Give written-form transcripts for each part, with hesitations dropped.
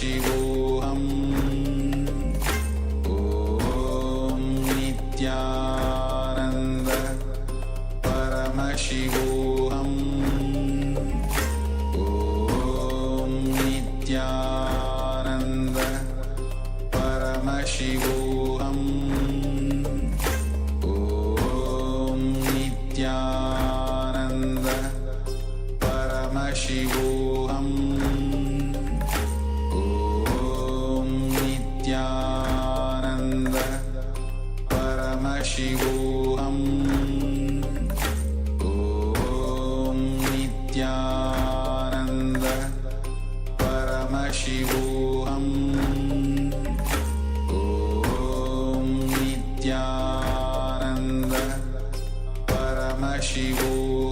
Paramashivoham Om Nityananda Paramashivoham Om Nityananda Paramashivoham Om Nityananda Paramashivoham Om Nityananda Paramashivoham Om Nityananda Paramashivoham Om Nityananda Paramashivoham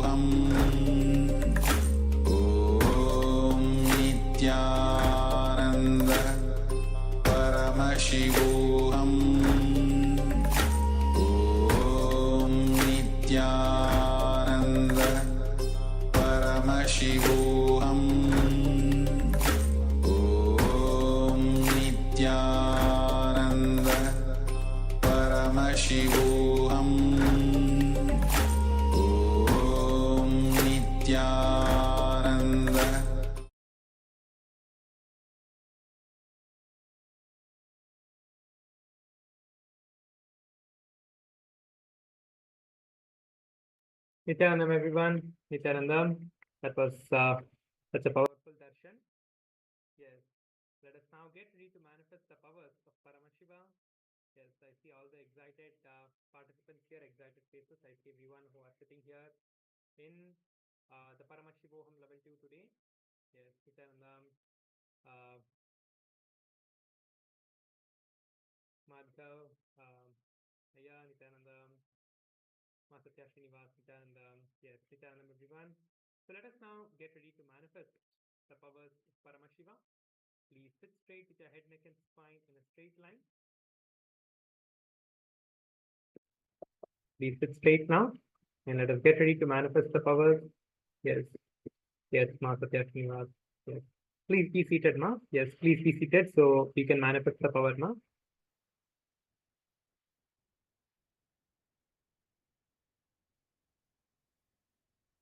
Om Nityananda Paramashivoham Om Nityananda Paramashivoham Om Nityananda Paramashivoham Om Nityananda. Nityanandam, everyone. Nityanandam. That was such a powerful darshan. Yes. Let us now get ready to manifest the powers of Paramashiva. Yes, I see all the excited participants here, excited faces. I see everyone who are sitting here in the Paramashivoham Level 2 today. Yes, Nityanandam, Madhav, Aya, Nityanandam, Masatya Srinivas, Nityanandam. Yes, Nityanandam, everyone. So let us now get ready to manifest the powers of Paramashiva. Please sit straight with your head, neck, and spine in a straight line. Please sit straight now, and let us get ready to manifest the powers. Yes, yes, Ma Satya Srinivas. Yes, please be seated, Ma. Yes, please be seated so we can manifest the power, Ma.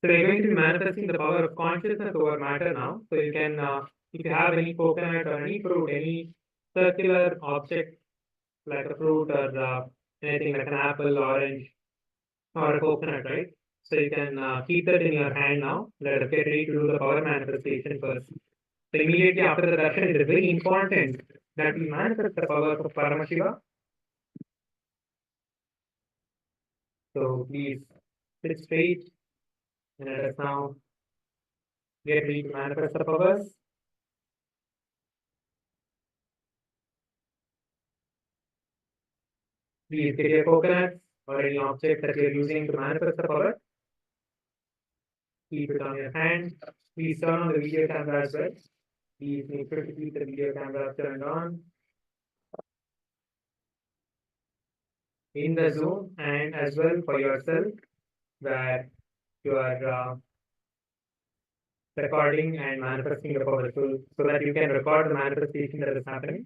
So we're going to be manifesting the power of consciousness over matter now. So you can, if you have any coconut or any fruit, any circular object like a fruit or anything like an apple, orange, or a coconut, right? So you can keep that in your hand now. Let us get ready to do the power manifestation first. So immediately after the darshan, it is very important that we manifest the power of Paramashiva. So please sit straight. And let us now get ready to manifest the powers. Please get your coconuts or any object that you're using to manifest the power. Keep it on your hand. Please turn on the video camera as well. Please make sure to keep the video camera turned on. In the Zoom and as well for yourself, where you are recording and manifesting the power, so that you can record the manifestation that is happening.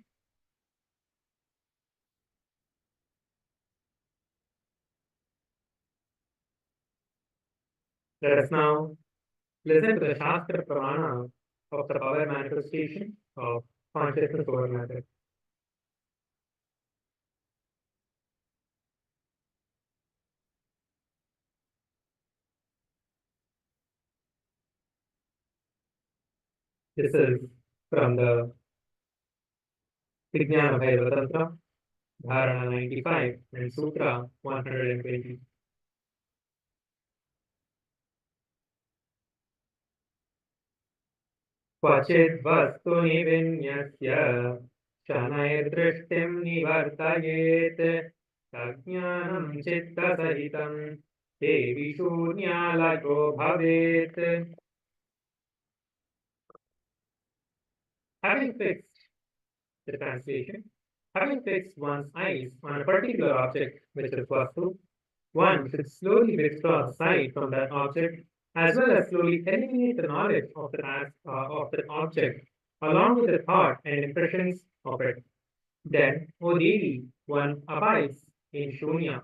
Let us now listen to the Shastra Pramana of the power manifestation of consciousness over matter. This is from the Vijnana Bhairava Tantra, Dharana 95 and Sutra 120. क्वचिद् वस्तुनि विन्यस्य शनैर्दृष्टिं निवर्तयेत् तज्ज्ञानं चित्तसहितं देवि शून्यालयो भवेत्. Having fixed the translation, having fixed one's eyes on a particular object, which is vastu, one should slowly withdraw sight from that object, as well as slowly eliminate the knowledge of the object along with the thought and impressions of it. Then, O Devi, one abides in Shunya,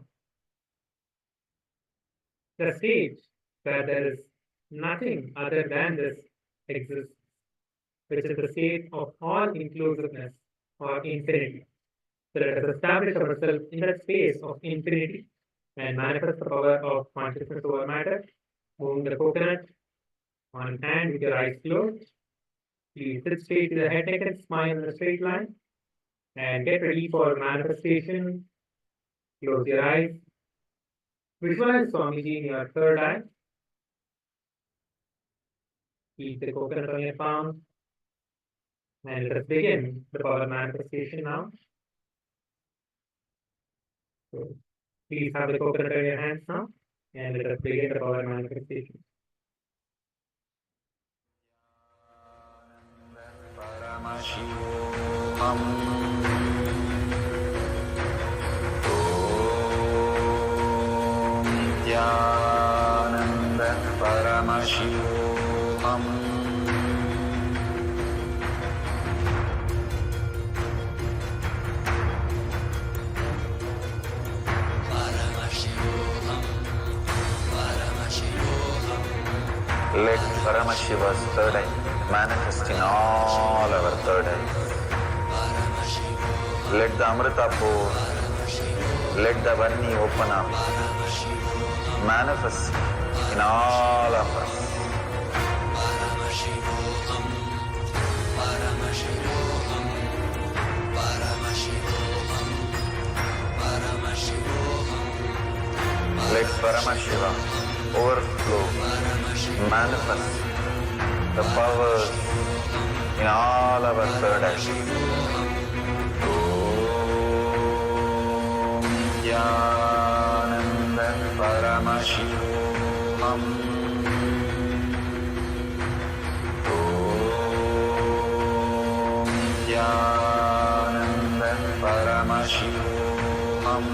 the stage where there is nothing other than this exists, which is the state of all inclusiveness or infinity. So let us establish ourselves in that space of infinity and manifest the power of consciousness over matter. Moving the coconut on hand with your eyes closed. Please sit straight to the head, neck, and spine in a straight line. And get ready for manifestation. Close your eyes. Visualize Swamiji in your third eye. Keep the coconut on your palm. And let us begin the power manifestation now. So please have the coconut in your hands now. And let us begin the power manifestation. Paramashivoham Nityananda Paramashivoham Let Paramashiva's third eye manifest in all our third eyes. Let the Amrita pour, let the Varni open up, manifest in all of us. Let Paramashiva overflow, manifest the powers in all our third eyes. Om Nityananda Paramashivoham Om Nityananda Paramashivoham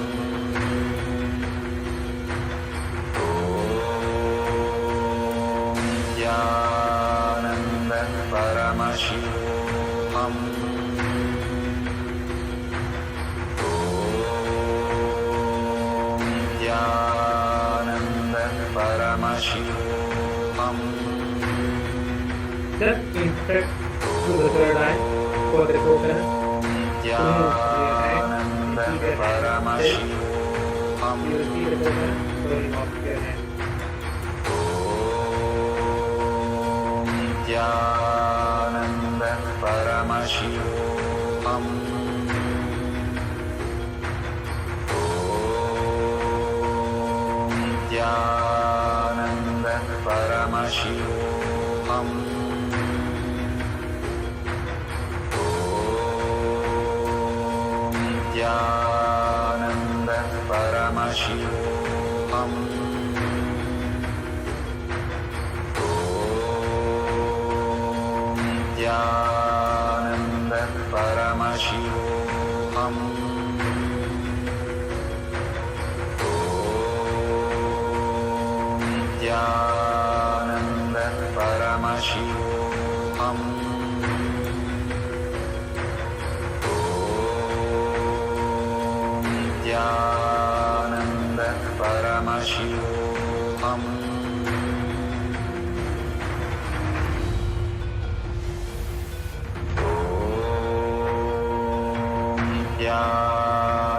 Paramashivoham Om Nityananda Paramashivoham. Just instruct to the third eye for the coconut. Nityananda Paramashivoham. You will see the coconut flowing off your hand. Nityananda Paramashivoham Om Nityananda Paramashivoham Om Nityananda Paramashivoham Nityananda Paramashivoham Om Nityananda Paramashivoham Om Nityananda Paramashivoham.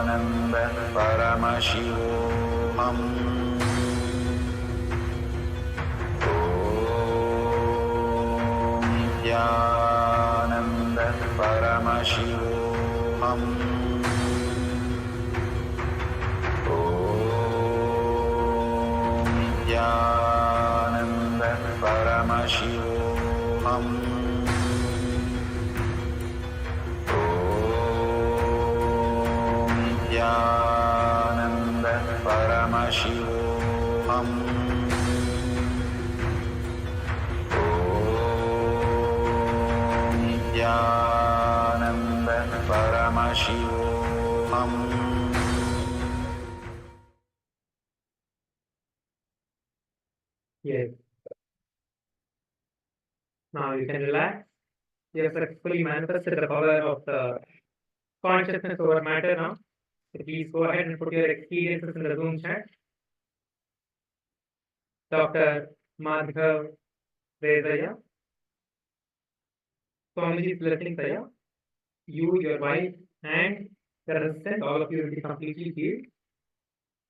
Nityananda Paramashivoham Om Nityananda Paramashivoham Om Nityananda Paramashivoham Nityananda Paramashivoham Om Nityananda Paramashivoham. Yes. Now you can relax You have successfully manifested the power of the consciousness over matter now. So please go ahead and put your experiences in the Zoom chat. Dr. Madhav Redaya. Swamiji's blessings, Aya. You, your wife, and the assistant, all of you will be completely healed.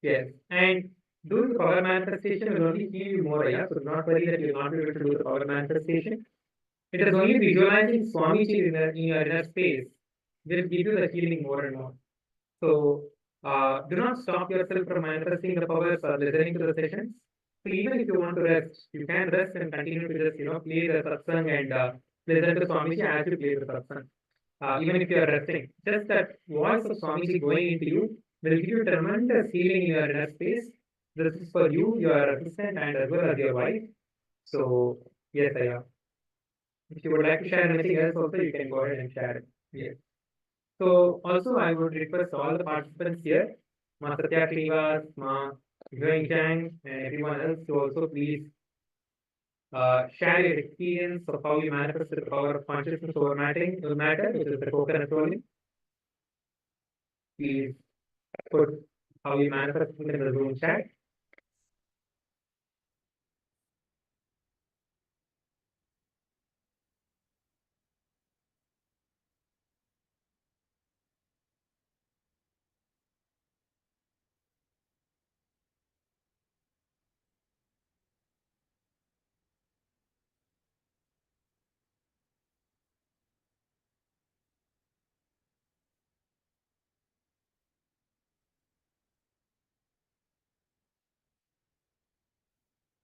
Yes. And doing the power manifestation will only heal you more, Aya. So do not worry that you will not be able to do the power manifestation. It is only visualizing Swamiji in your inner space will give you the healing more and more. So do not stop yourself from manifesting the powers or listening to the sessions. So even if you want to rest, you can rest and continue to just play the satsang and listen to Swamiji as you play the satsang. Even if you are resting, just that voice of Swamiji going into you will give you tremendous healing in your inner space. This is for you, your assistant, and as well as your wife. So yes, Aya. If you would like to share anything else also, you can go ahead and share it. Yes. So also I would request all the participants here, Ma Satya Srinivas, Ma Yuan Chang, and everyone else to also please share your experience of how you manifested the power of consciousness over matter, which is the coconut rolling. Please put how you manifested in the Zoom chat.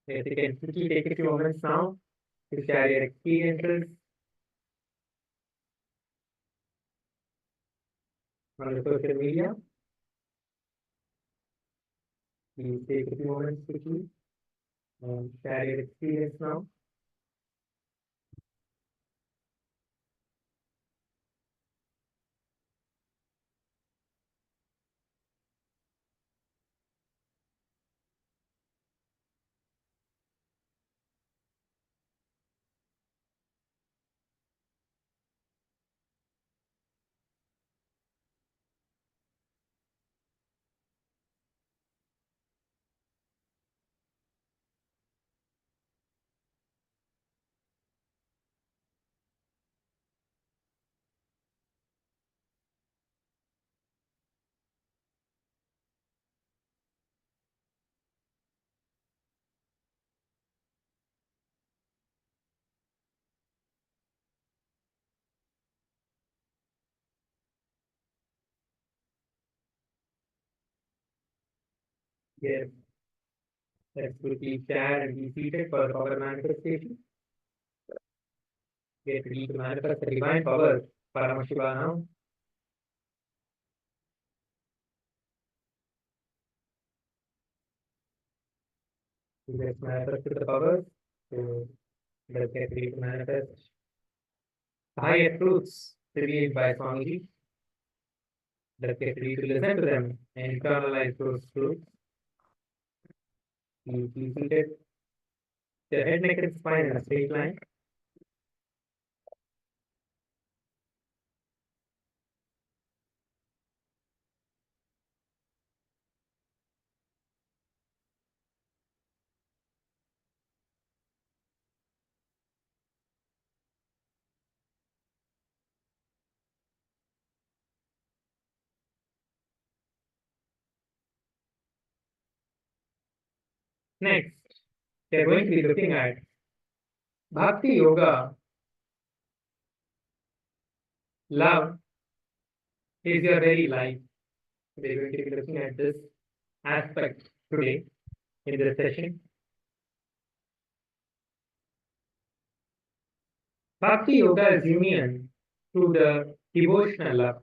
Yes, you can quickly take a few moments now to share your experiences on the social media. Please take a few moments quickly and share your experience now. Yes, let's quickly share and be seated for the power manifestation. Get ready to manifest the divine power, Paramashivoham. Let's manifest the powers. So let's get ready to manifest higher truths revealed by Swamiji. Let's get ready to listen to them and internalize those truths. Be seated. The head, neck, and spine in a straight line. Next, we are going to be looking at Bhakti Yoga. Love is your very life. We are going to be looking at this aspect today in this session. Bhakti Yoga is union through the devotional love.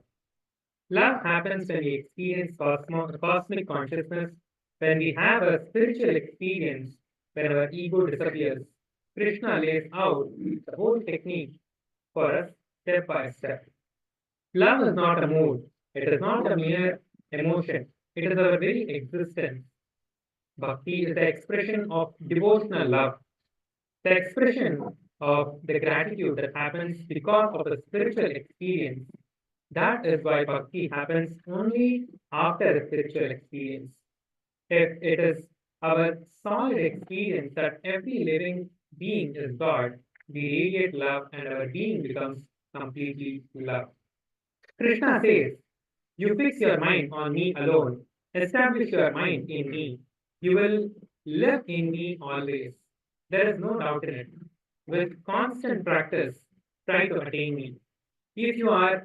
Love happens when we experience cosmic consciousness, when we have a spiritual experience, when our ego disappears. Krishna lays out the whole technique for us step by step. Love is not a mood, it is not a mere emotion, it is our very existence. Bhakti is the expression of devotional love. The expression of the gratitude that happens because of the spiritual experience. That is why bhakti happens only after a spiritual experience. If it is our solid experience that every living being is God, we radiate love and our being becomes completely love. Krishna says, you fix your mind on me alone, establish your mind in me. You will live in me always. There is no doubt in it. With constant practice, try to attain me. If you are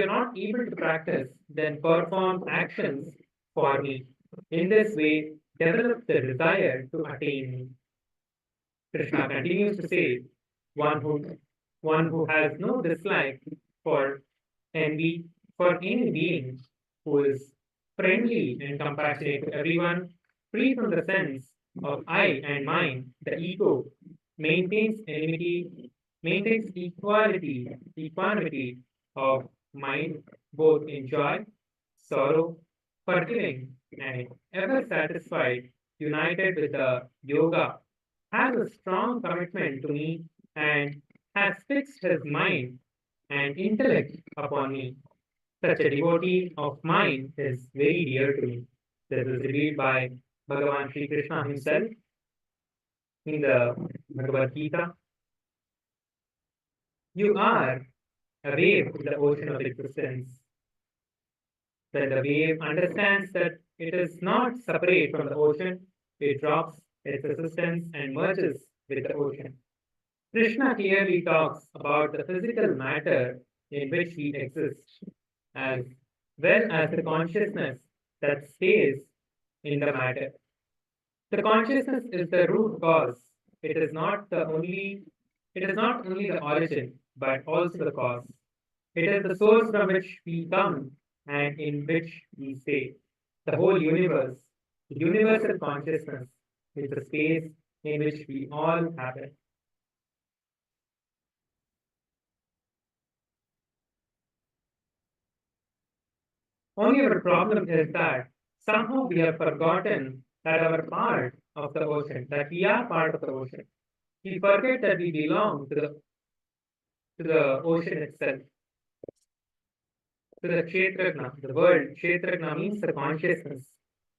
not able to practice, then perform actions for me. In this way, develop the desire to attain me. Krishna continues to say, one who has no dislike for envy for any being, who is friendly and compassionate to everyone, free from the sense of I and mine, the ego, maintains equanimity of mind, both in joy, sorrow, forgiving, and ever satisfied, united with the yoga, has a strong commitment to me and has fixed his mind and intellect upon me. Such a devotee of mine is very dear to me. This is revealed by Bhagavān Śrī Kṛṣṇa himself in the Bhagavad Gita. You are a wave in the ocean of existence. When the wave understands that it is not separate from the ocean, it drops its resistance and merges with the ocean. Krishna clearly talks about the physical matter in which we exist, as well as the consciousness that stays in the matter. The consciousness is the root cause. It is not only the origin, but also the cause. It is the source from which we come and in which we stay. The whole universe, the universal consciousness, is the space in which we all happen. Only our problem is that somehow we have forgotten that our part of the ocean, that we are part of the ocean. We forget that we belong to the ocean itself, to the Kshetragna, the world. Kshetragna means the consciousness,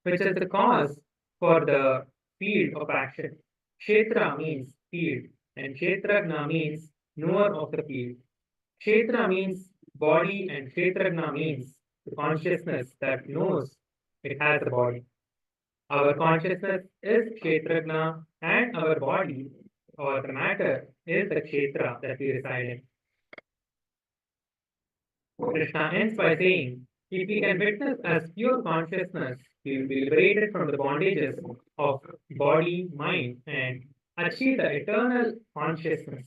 which is the cause for the field of action. Kshetra means field, and Kshetragna means knower of the field. Kshetra means body, and Kshetragna means the consciousness that knows it has a body. Our consciousness is Kshetragna, and our body, or the matter, is the Kshetra that we reside in. Krishna ends by saying, if we can witness as pure consciousness, we will be liberated from the bondages of body, mind, and achieve the eternal consciousness.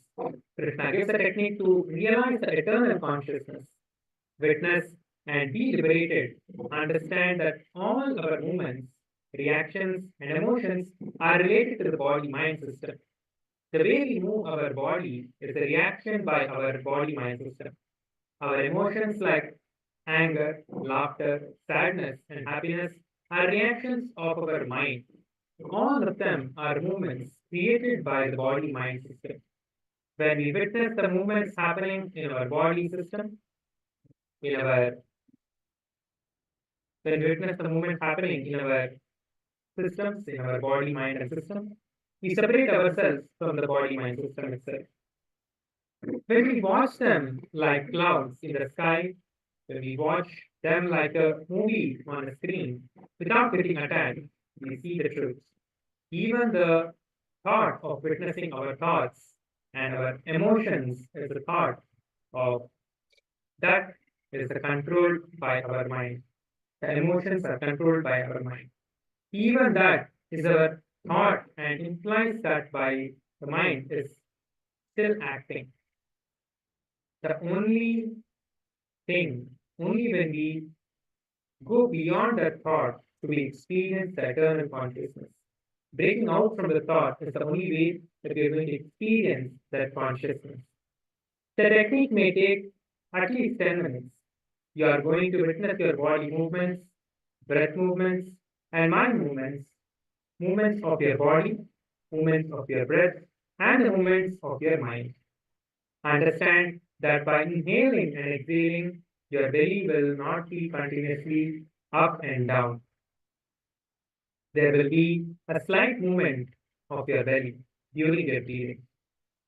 Krishna gives a technique to realize the eternal consciousness, witness and be liberated. Understand that all our movements, reactions, and emotions are related to the body-mind system. The way we move our body is a reaction by our body-mind system. Our emotions like anger, laughter, sadness, and happiness are reactions of our mind. All of them are movements created by the body-mind system. When we witness the movements happening in our body system, when we witness the movements happening in our systems, in our body, mind, and system, we separate ourselves from the body-mind system itself. When we watch them like clouds in the sky, when we watch them like a movie on a screen, without getting attached, we see the truth. Even the thought of witnessing our thoughts and our emotions is a thought of that is controlled by our mind. The emotions are controlled by our mind. Even that is our thought and implies that by the mind is still acting. The only thing, only when we go beyond that thought do we experience the eternal consciousness. Breaking out from the thought is the only way that we are going to experience that consciousness. The technique may take at least 10 minutes. You are going to witness your body movements, breath movements, and mind movements, movements of your body, movements of your breath, and the movements of your mind. Understand that by inhaling and exhaling, your belly will not be continuously up and down. There will be a slight movement of your belly during your breathing.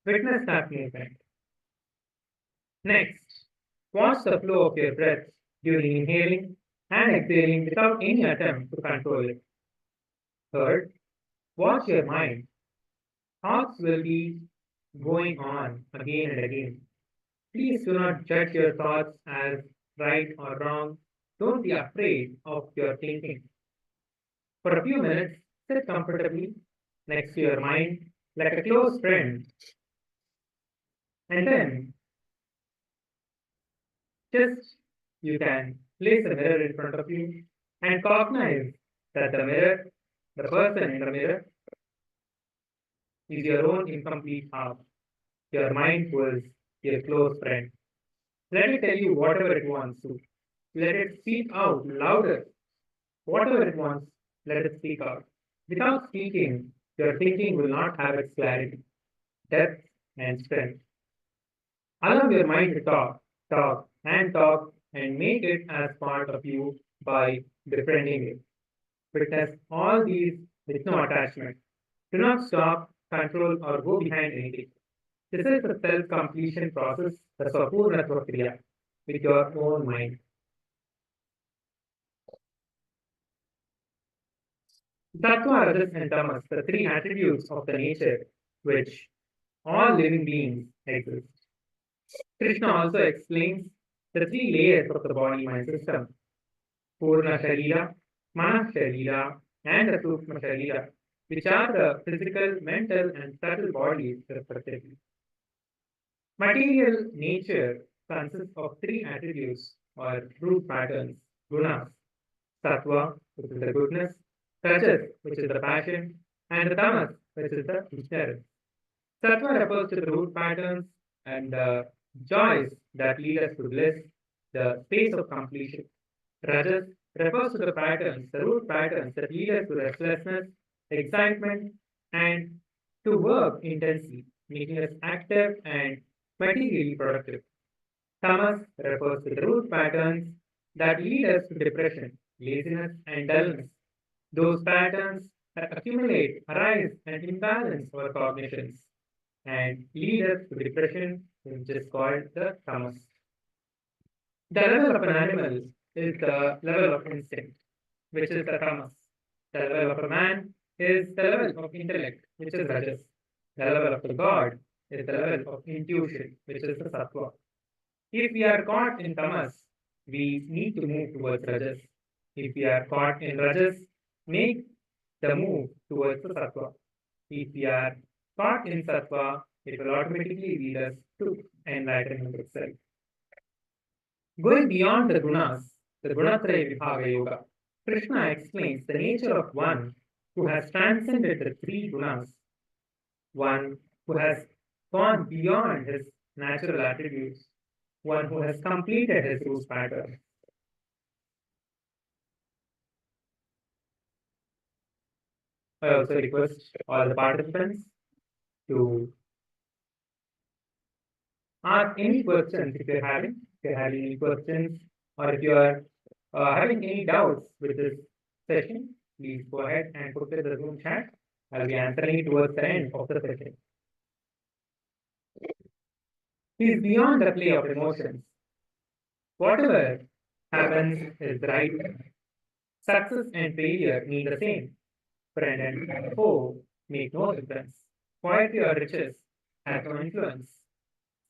Witness that movement. Next, watch the flow of your breath during inhaling and exhaling without any attempt to control it. Third, watch your mind. Thoughts will be going on again and again. Please do not judge your thoughts as right or wrong. Don't be afraid of your thinking. For a few minutes, sit comfortably next to your mind like a close friend. And then, just you can place a mirror in front of you and cognize that the mirror, the person in the mirror, is your own incomplete half. Your mind was your close friend. Let it tell you whatever it wants to. Let it speak out louder. Whatever it wants, let it speak out. Without speaking, your thinking will not have its clarity, depth, and strength. Allow your mind to talk, and make it as part of you by befriending it. Witness all these with no attachment. Do not stop, control, or go behind anything. This is the self-completion process, the Sapurnatva Kriya, with your own mind. Sattva, Rajas, and Tamas, the three attributes of the nature which all living beings exist. Krishna also explains the three layers of the body-mind system: Purna Sharira, Mana Sharira, and the Sukshma Sharira, which are the physical, mental, and subtle bodies respectively. Material nature consists of three attributes or root patterns: gunas, sattva, which is the goodness, rajas, which is the passion, and the tamas, which is the ignorance. Sattva refers to the root patterns and the joys that lead us to bliss, the space of completion. Rajas refers to the patterns, the root patterns that lead us to restlessness, excitement, and to work intensely, making us active and materially productive. Tamas refers to the root patterns that lead us to depression, laziness, and dullness. Those patterns accumulate, arise, and imbalance our cognitions and lead us to depression, which is called the tamas. The level of an animal is the level of instinct, which is the tamas. The level of a man is the level of intellect, which is rajas. The level of a god is the level of intuition, which is the sattva. If we are caught in tamas, we need to move towards rajas. If we are caught in rajas, make the move towards the sattva. If we are caught in sattva, it will automatically lead us to enlightenment itself. Going beyond the gunas, the Gunatraya Vibhaga Yoga, Krishna explains the nature of one who has transcended the three gunas, one who has gone beyond his natural attributes, one who has completed his root pattern. I also request all the participants to ask any questions if you're having. If you're having any questions or if you are having any doubts with this session, please go ahead and put it in the Zoom chat. I'll be answering it towards the end of the session. He is beyond the play of emotions. Whatever happens is right. Success and failure mean the same. Friend and foe make no difference. Poverty or riches have no influence.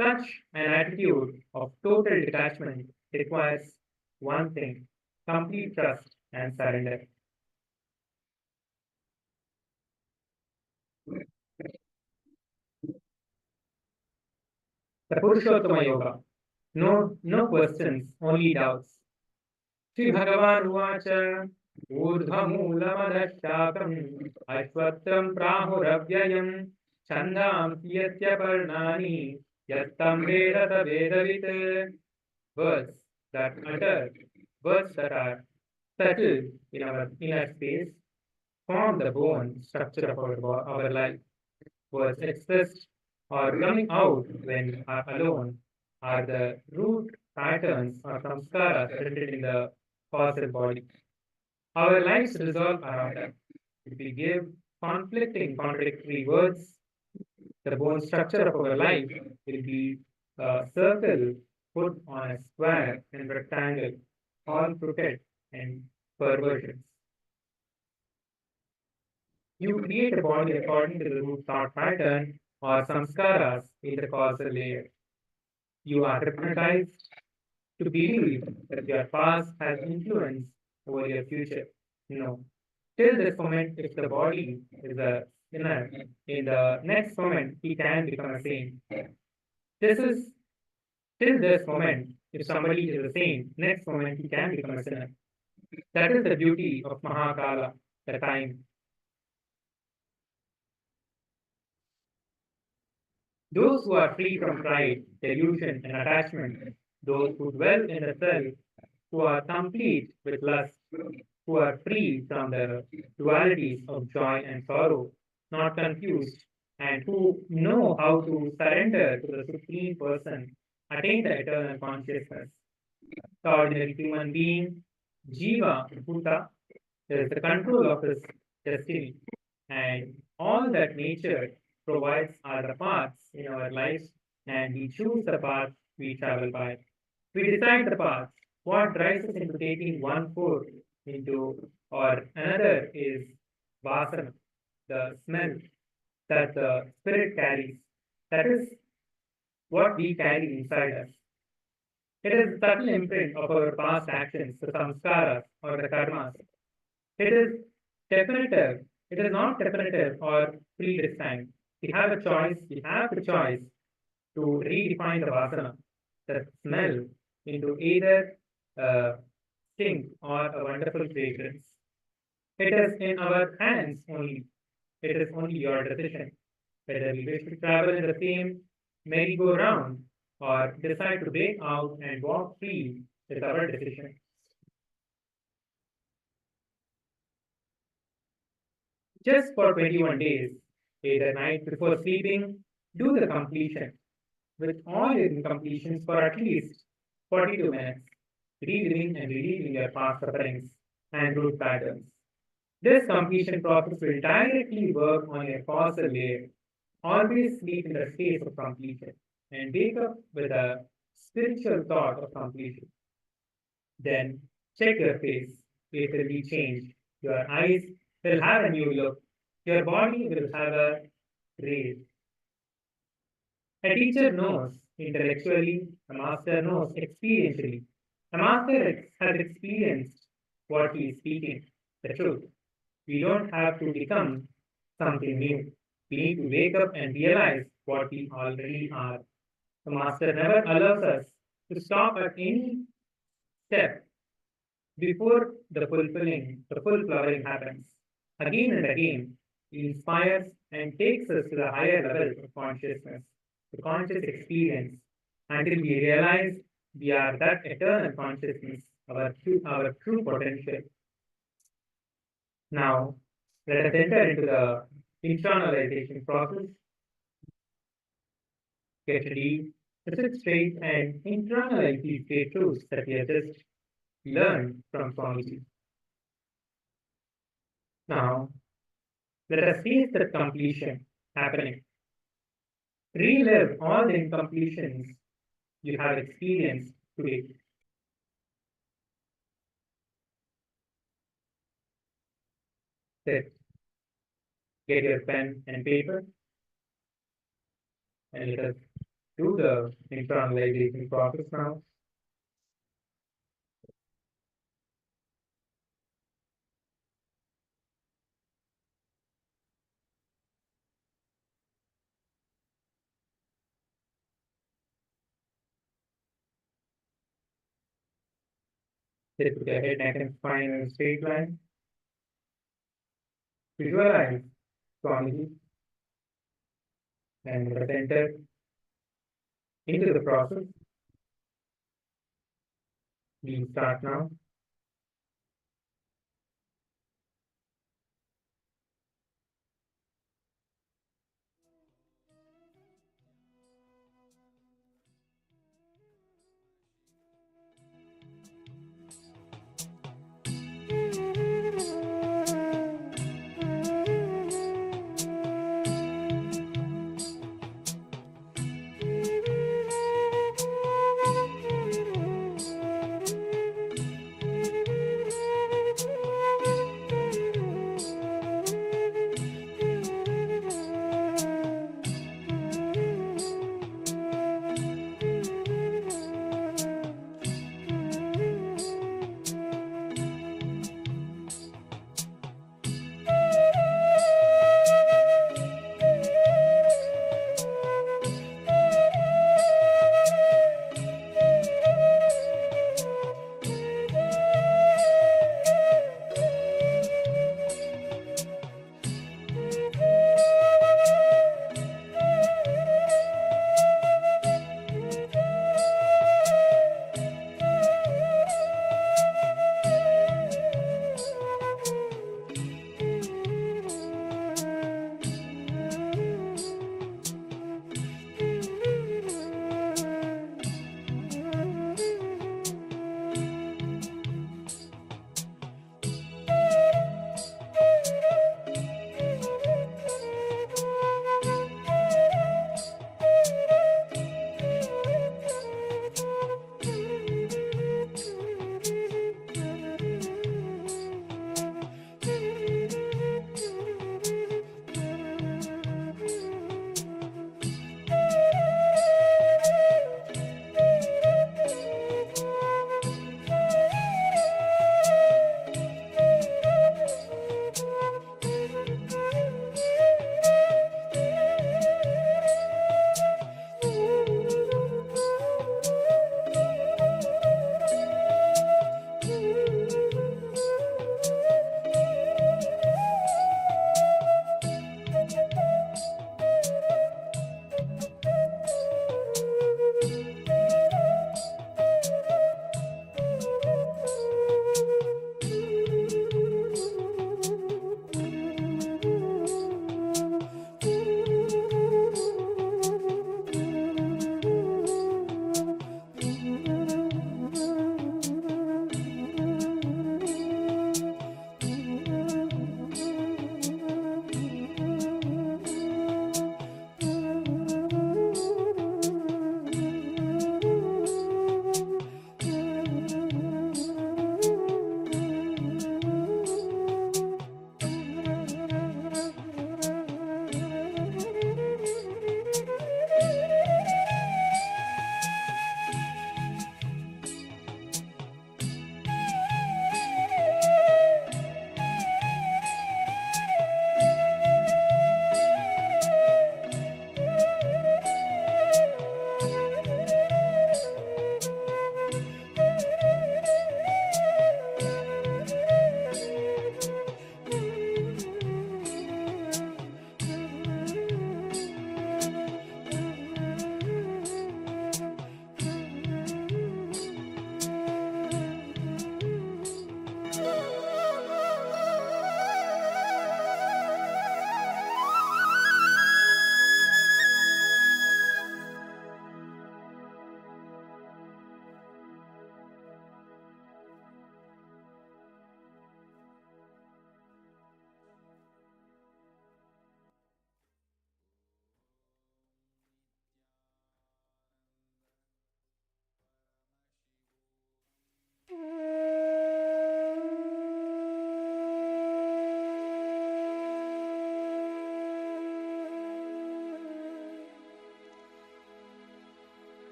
Such an attitude of total detachment requires one thing: complete trust and surrender. The Purushottama Yoga. No questions, only doubts. Sri Bhagavan Uvacha Urdhvamulamadasyakam Aishvatram Prahuravvyayam Chandam Yatya Parnani Yattam Vedata Vedavit. Words that utter, words that are settled in our inner space, form the bone structure of our life. was expressed or coming out when are alone are the root patterns or samskaras present in the causal body. Our lives resolve around them. If we give conflicting, contradictory words, the bone structure of our life will be a circle put on a square and rectangle, all crooked and perversions. You create a body according to the root thought pattern or samskaras in the causal layer. You are hypnotized to believe that your past has influence over your future. No. Till this moment, if the body is a sinner, in the next moment, he can become a saint. This is till this moment, if somebody is a saint, next moment he can become a sinner. That is the beauty of Mahakala, the time. Those who are free from pride, delusion, and attachment, those who dwell in the self, who are complete with lust, who are free from the dualities of joy and sorrow, not confused, and who know how to surrender to the Supreme Person, attain the eternal consciousness. The ordinary human being, Jiva, Bhuta, is the control of his destiny, and all that nature provides are the paths in our lives, and we choose the path we travel by. We decide the path. What drives us into taking one foot into or another is vasana, the smell that the spirit carries. That is what we carry inside us. It is the subtle imprint of our past actions, the samskaras or the karmas. It is definitive. It is not definitive or predestined. We have a choice. We have the choice to redefine the vasana, the smell, into either stink or a wonderful fragrance. It is in our hands only. It is only your decision whether we wish to travel in the same merry-go-round or decide to break out and walk free is our decision. Just for 21 days, either night before sleeping, do the completion with all your incompletions for at least 42 minutes, reliving and reliving your past sufferings and root patterns. This completion process will directly work on your causal layer. Always sleep in the space of completion and wake up with a spiritual thought of completion. Then check your face. It will be changed. Your eyes will have a new look. Your body will have a grace. A teacher knows intellectually, a master knows experientially. A master has experienced what he is speaking, the truth. We don't have to become something new. We need to wake up and realize what we already are. The master never allows us to stop at any step before the full flowering happens. Again and again, he inspires and takes us to the higher level of consciousness, the conscious experience, until we realize we are that eternal consciousness, our true potential. Now, let us enter into the internalization process. Get ready, sit straight, and internalize these great truths that we have just learned from Swamiji. Now, let us face the completion happening. Relive all the incompletions you have experienced today. Sit. Get your pen and paper, and let us do the internalization process now. Sit with your head, neck, and spine in a straight line. Visualize Swamiji and let us enter into the process. We start now.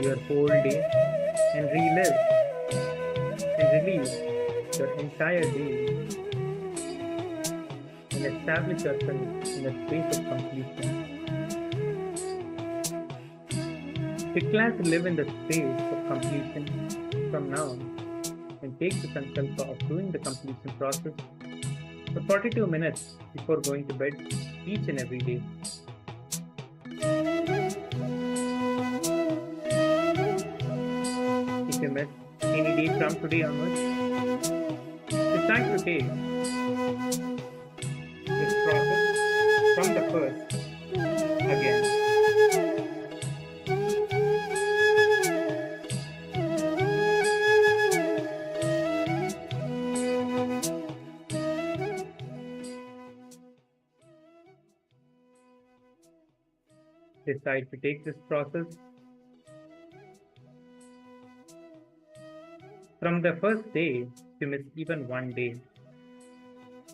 your whole day and relive and release your entire day and establish yourself in a space of completion. Declare to live in the space of completion from now and take the sankalpa of doing the completion process for 42 minutes before going to bed each and every day. If you miss any day from today onwards, decide to take this process from the first again. Decide to take this process from the first day to miss even one day,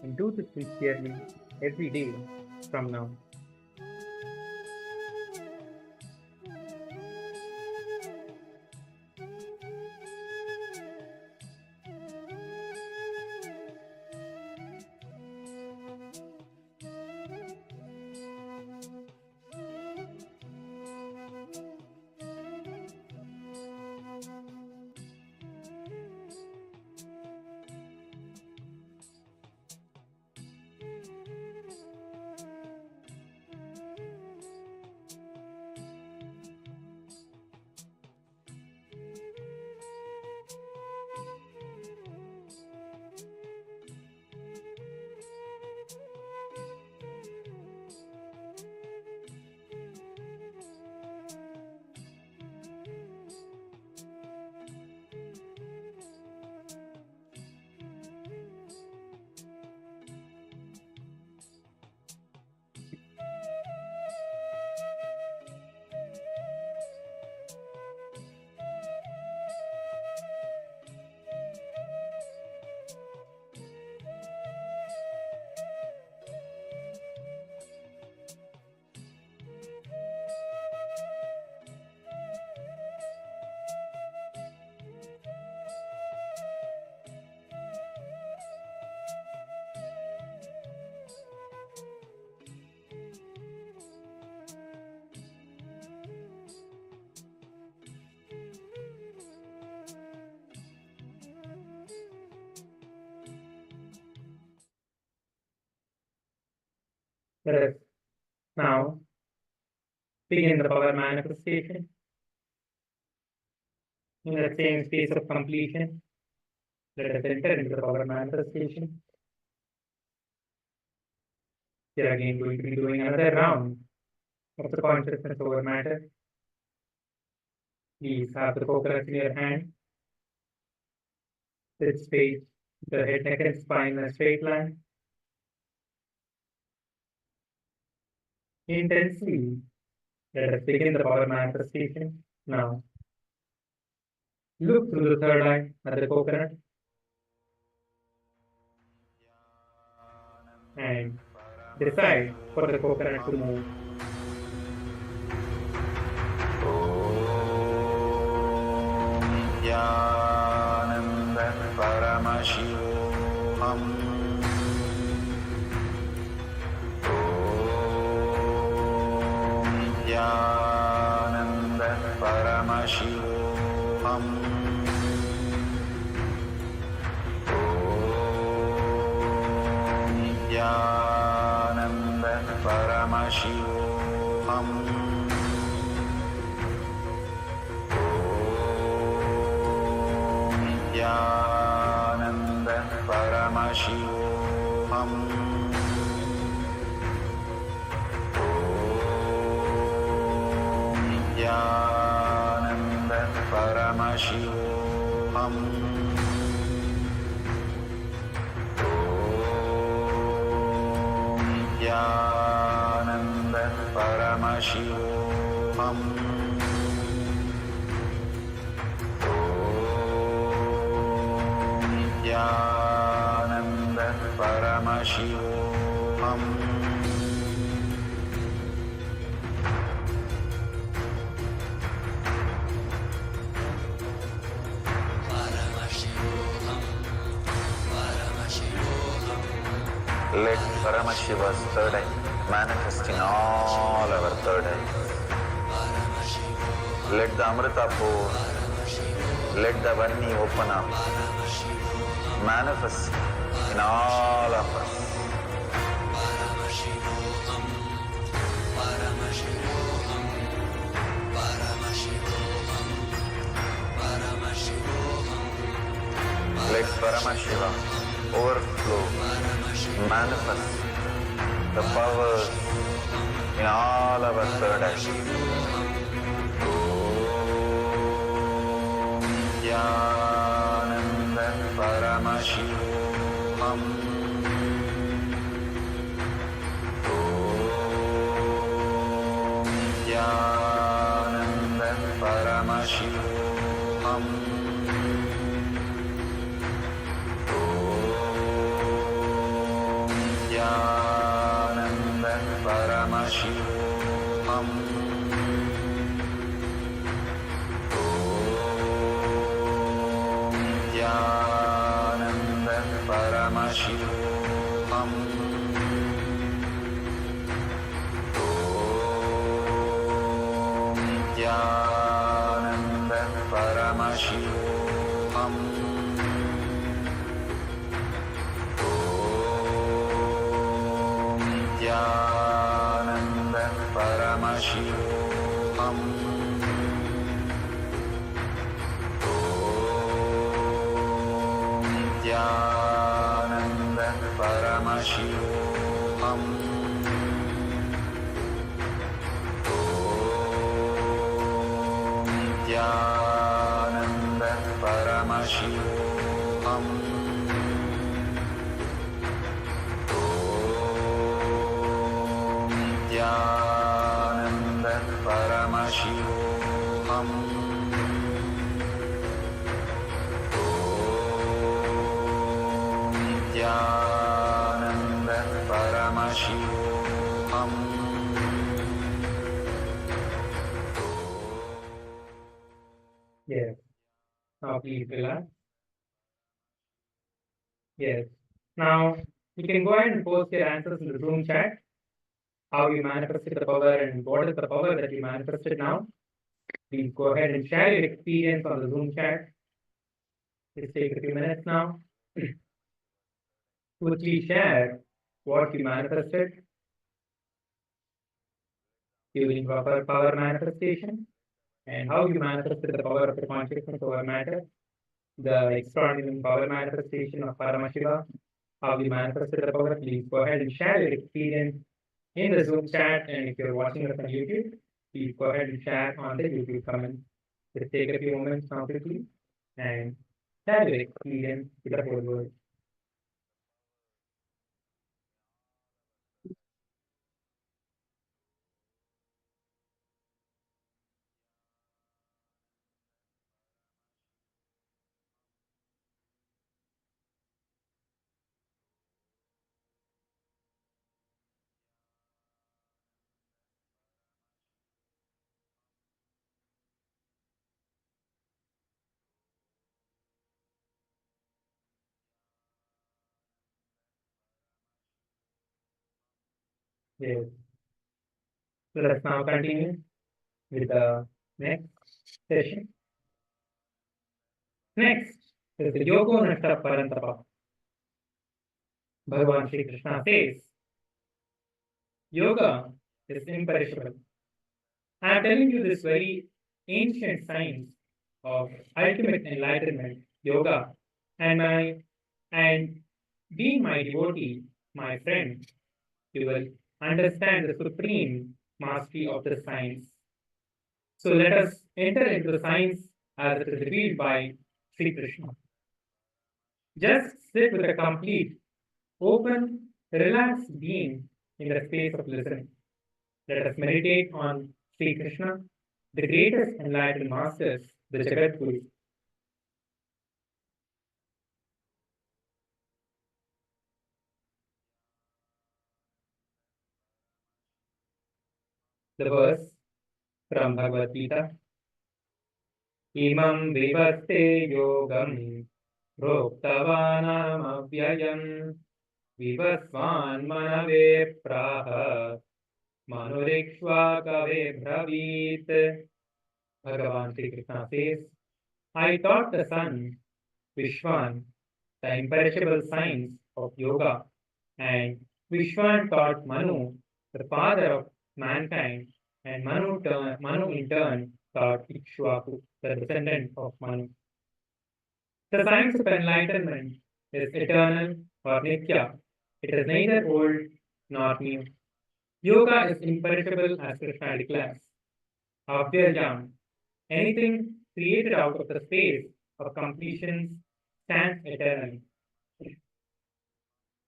and do this sincerely every day from now. Let us now begin the power manifestation in the same space of completion. Let us enter into the power manifestation. We are again going to be doing another round of the consciousness over matter. Please have the coconuts in your hand. Sit straight, the head, neck, and spine in a straight line. Intensely, let us begin the power manifestation now. Look through the third eye at the coconut and decide for the coconut to move. Paramashivoham Paramashivoham Paramashivoham Paramashivoham Paramashivoham Paramashivoham Paramashivoham Let Paramashiva's third eye manifest in all our third eyes. Let the Amrita pour, let the Vanni open up, manifest in all of us. Let Paramashiva overflow, manifest the powers in all our third eyes. Om Jnananda Paramashivoham. Om Jnananda Paramashivoham. Jnananda Paramashivoham. Om Jnananda Paramashivoham. Om Jnananda Paramashivoham. Jnananda Paramashivoham. Om Jnananda Paramashivoham. Om Jnananda Paramashivoham. Jnananda Paramashivoham. Om Jnananda Paramashivoham. Yes. Now please relax. Yes. Now you can go ahead and post your answers in the Zoom chat. How you manifested the power and what is the power that you manifested now. Please go ahead and share your experience on the Zoom chat. Let's take a few minutes now. Quickly share what you manifested during proper power manifestation and how you manifested the power of the consciousness over matter, the extraordinary power manifestation of Paramashiva, how you manifested the power. Please go ahead and share your experience in the Zoom chat, and if you're watching us on YouTube, please go ahead and share on the YouTube comment. Let's take a few moments now quickly and share your experience with the whole world. Yes. So let's now continue with the next session. Next is the Yoga Nashta Parantapa. Bhagavān Śrī Kṛṣṇa says, Yoga is imperishable. I am telling you this very ancient science of ultimate enlightenment, yoga, and being my devotee, my friend, you will understand the supreme mastery of the science. So let us enter into the science as it is revealed by Sri Krishna. Just sit with a complete, open, relaxed being in the space of listening. Let us meditate on Sri Krishna, the greatest enlightened masters, the Jagat Guru. The verse from Bhagavad Gita. Imam vivaste yogam proktavanam avyayam Vivasvan manave praha manurikshva kave bravit. Bhagavan Śrī Kṛṣṇa says, I taught the sun, Vishwan, the imperishable science of yoga, and Vishwan taught Manu, the father of mankind, and Manu in turn taught Ikshvaku, the descendant of Manu. The science of enlightenment is eternal or nitya. It is neither old nor new. Yoga is imperishable as Krishna declares. Abhyayam, anything created out of the space of completions stands eternally.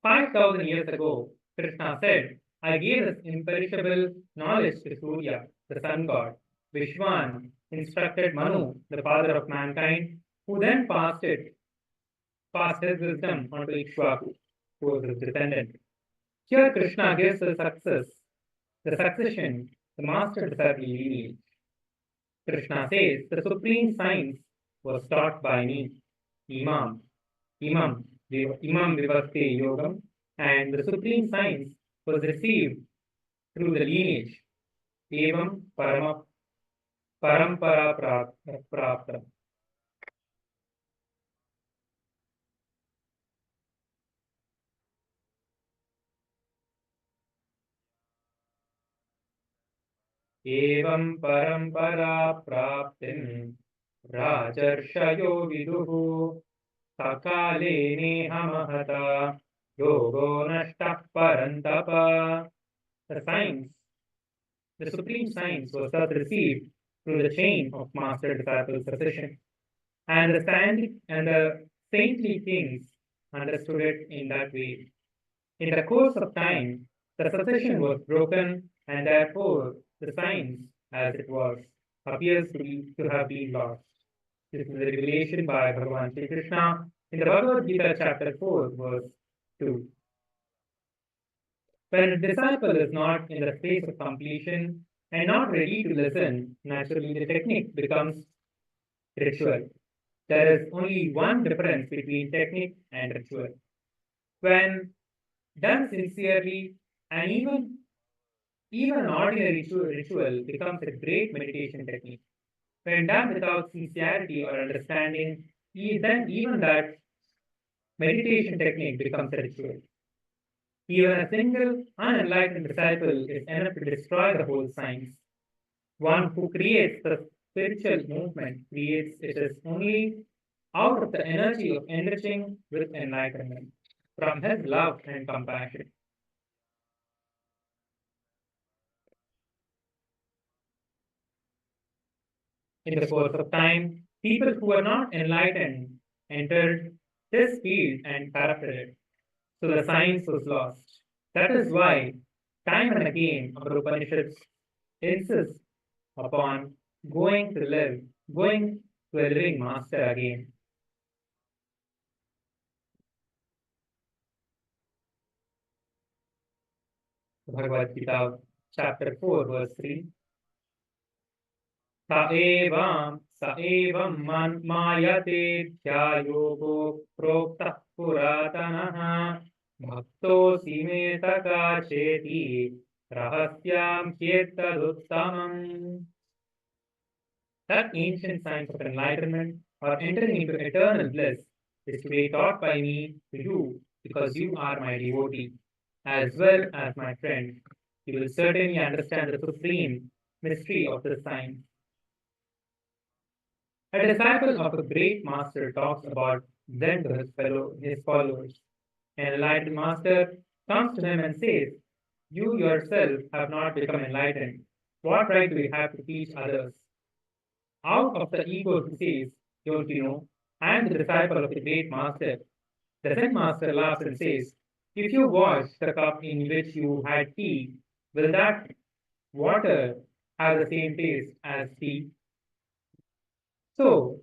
5,000 years ago, Krishna said, I gave this imperishable knowledge to Surya, the sun god. Vishwan instructed Manu, the father of mankind, who then passed his wisdom onto Ikshvaku, who was his descendant. Here Krishna gives the succession, the master-disciple lineage. Krishna says, the supreme science was taught by me, Imam Vivaste Yogam, and the supreme science was received through the lineage, Evam Parampara Prapta. Evam Parampara Praptim Rajarshayo Viduhu Sakale Nehamahata Yogo Nashta Parantapa. The science, the supreme science, was thus received through the chain of master-disciple succession, and the saintly kings understood it in that way. In the course of time, the succession was broken, and therefore the science, as it was, appears to have been lost. This is a revelation by Bhagavān Śrī Kṛṣṇa in the Bhagavad Gita, chapter 4, verse 2. When a disciple is not in the space of completion and not ready to listen, naturally the technique becomes ritual. There is only one difference between technique and ritual. When done sincerely, and even an ordinary ritual becomes a great meditation technique. When done without sincerity or understanding, then even that meditation technique becomes a ritual. Even a single unenlightened disciple is enough to destroy the whole science. One who creates the spiritual movement creates it is only out of the energy of enriching with enlightenment, from his love and compassion. In the course of time, people who were not enlightened entered this field and corrupted it. So the science was lost. That is why, time and again, our Upanishads insist upon going to a living master again. Bhagavad Gita, chapter 4, verse 3. Sa evam mayate dhyayogo prokta puratanaha bhakto simeta cheti rahasyam kyetaduttamam. That ancient science of enlightenment or entering into eternal bliss is to be taught by me to you because you are my devotee, as well as my friend. You will certainly understand the supreme mystery of this science. A disciple of a great master talks about Zen to his followers. An enlightened master comes to him and says, you yourself have not become enlightened. What right do you have to teach others? Out of the ego he says, don't you know, I am the disciple of the great master. The Zen master laughs and says, if you wash the cup in which you had tea, will that water have the same taste as tea? So,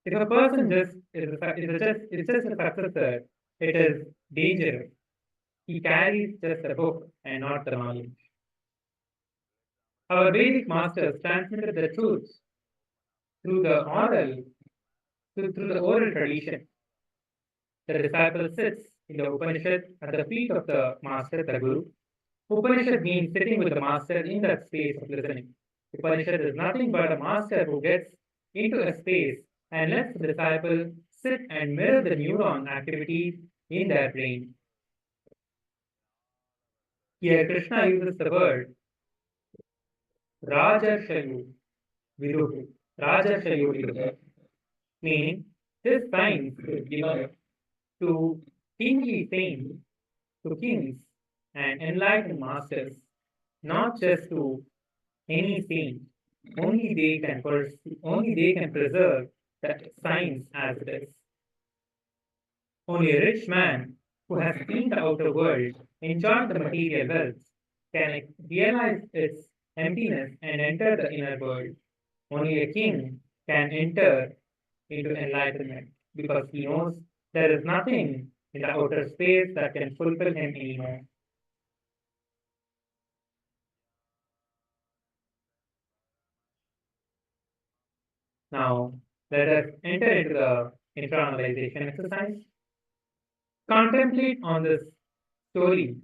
if a person is just a successor, it is dangerous. He carries just a book and not the knowledge. Our Vedic masters transmitted the truths through the oral tradition. The disciple sits in the Upanishad at the feet of the master, the Guru. Upanishad means sitting with the master in that space of listening. Upanishad is nothing but a master who gets into a space and lets the disciple sit and mirror the neuron activities in their brain. Here Krishna uses the word Rajarshayu Viduhu. Rajarshayu Viduhu. Meaning, this science is given to kingly saints, to kings and enlightened masters, not just to any saint. Only they can preserve that science as it is. Only a rich man who has seen the outer world, enjoyed the material wealth, can realize its emptiness and enter the inner world. Only a king can enter into enlightenment because he knows there is nothing in the outer space that can fulfill him anymore. Now, let us enter into the internalization exercise. Contemplate on this story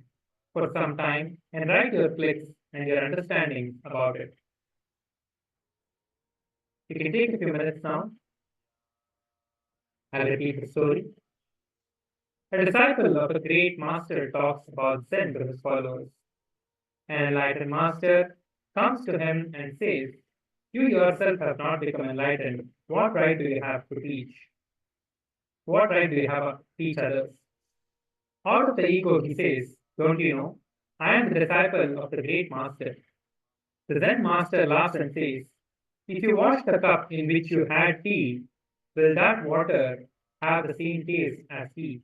for some time and write your clicks and your understanding about it. You can take a few minutes now. I'll repeat the story. A disciple of a great master talks about Zen to his followers. An enlightened master comes to him and says, "You yourself have not become enlightened. What right do you have to teach? What right do you have to teach others?" Out of the ego, he says, "Don't you know? I am the disciple of the great master." The Zen master laughs and says, "If you wash the cup in which you had tea, will that water have the same taste as tea?"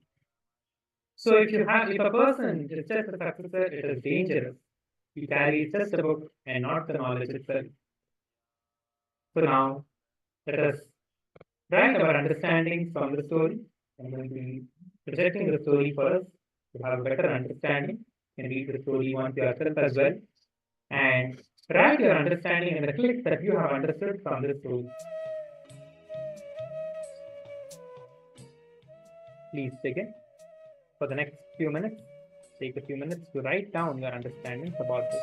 So if a person is just a successor, it is dangerous. He carries just a book and not the knowledge itself. So now, let us write our understandings from the story. I'm going to be projecting the story first to have a better understanding. You can read the story once yourself as well. And write your understanding and the clicks that you have understood from this story. Please begin. For the next few minutes, take a few minutes to write down your understandings about this.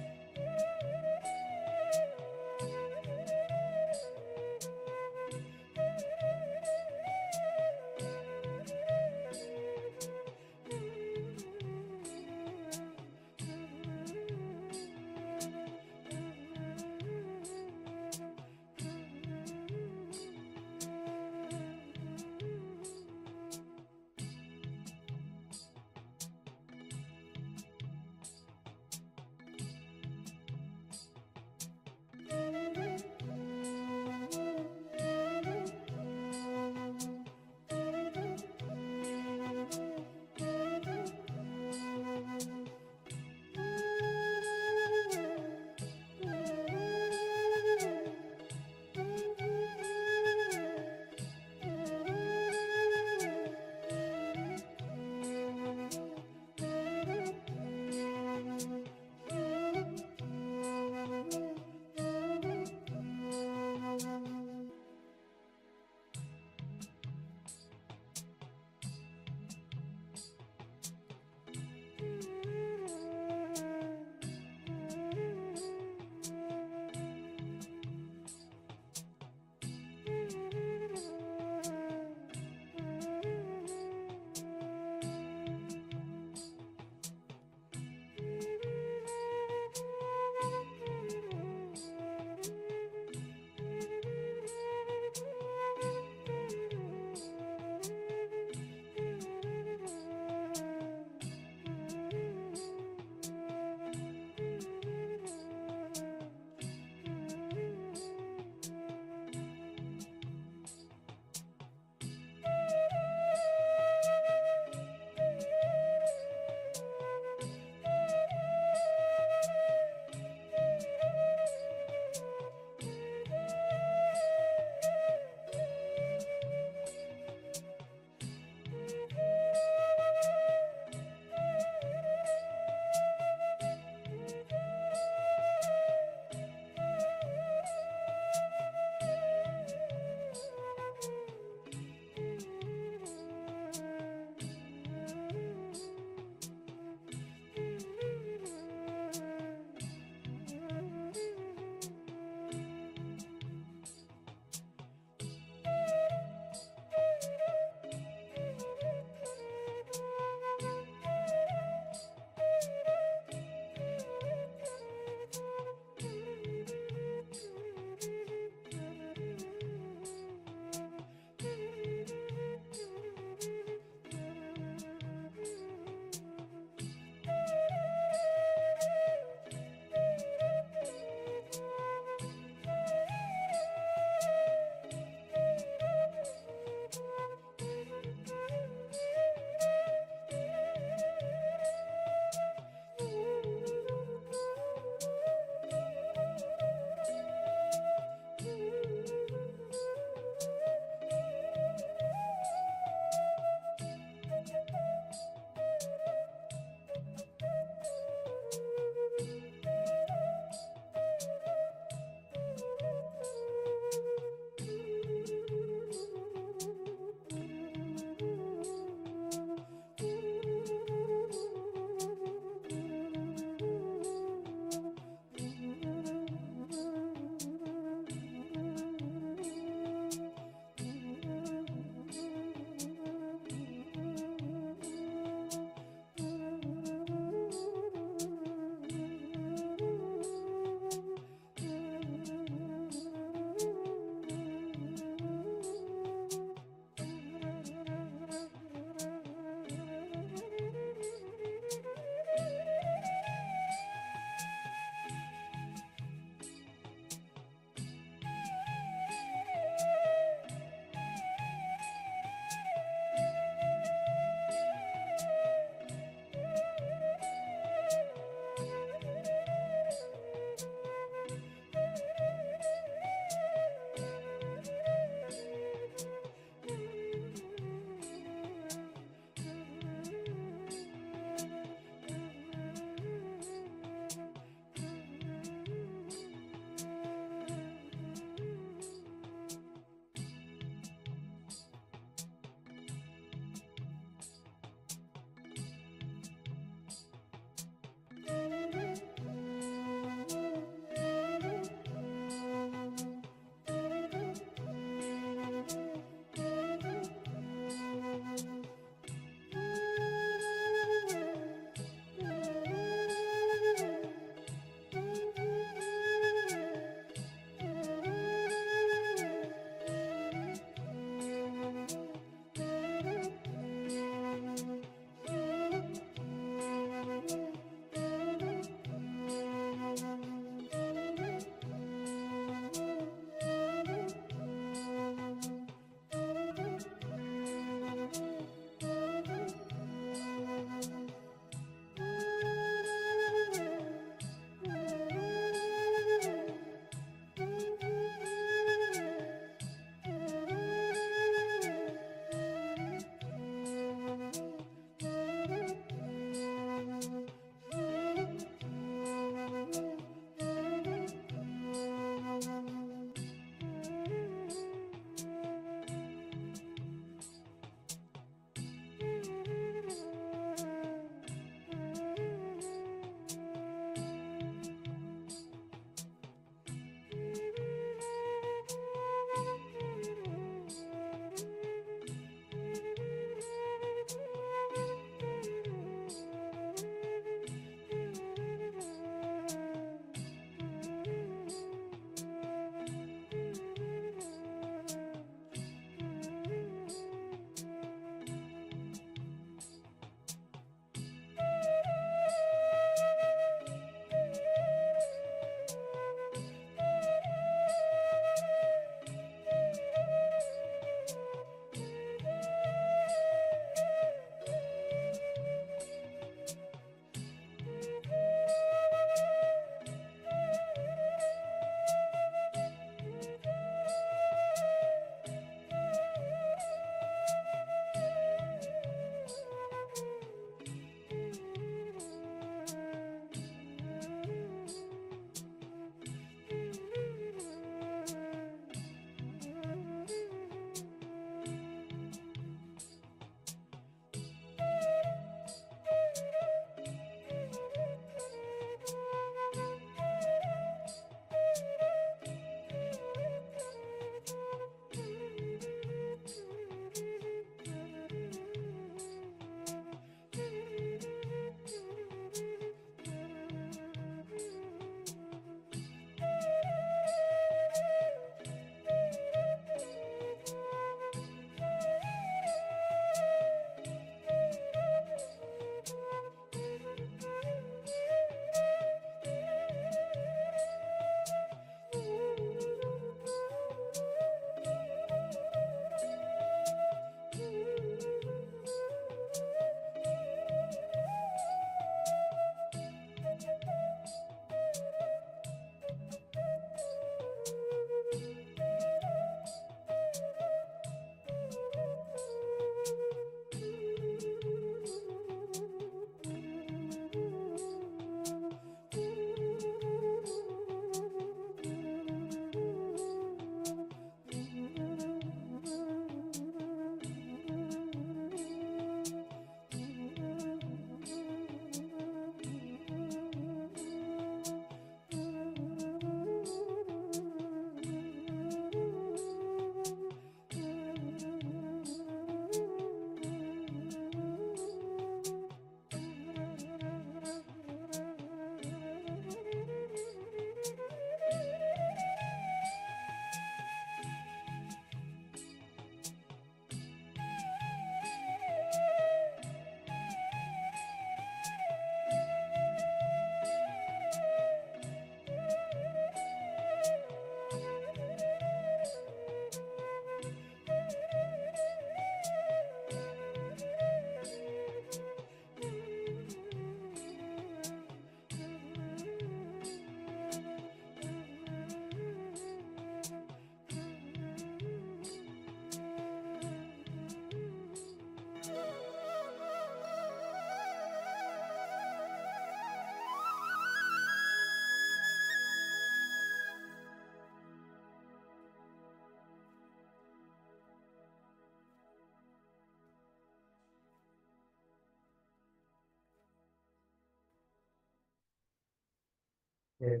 Yes.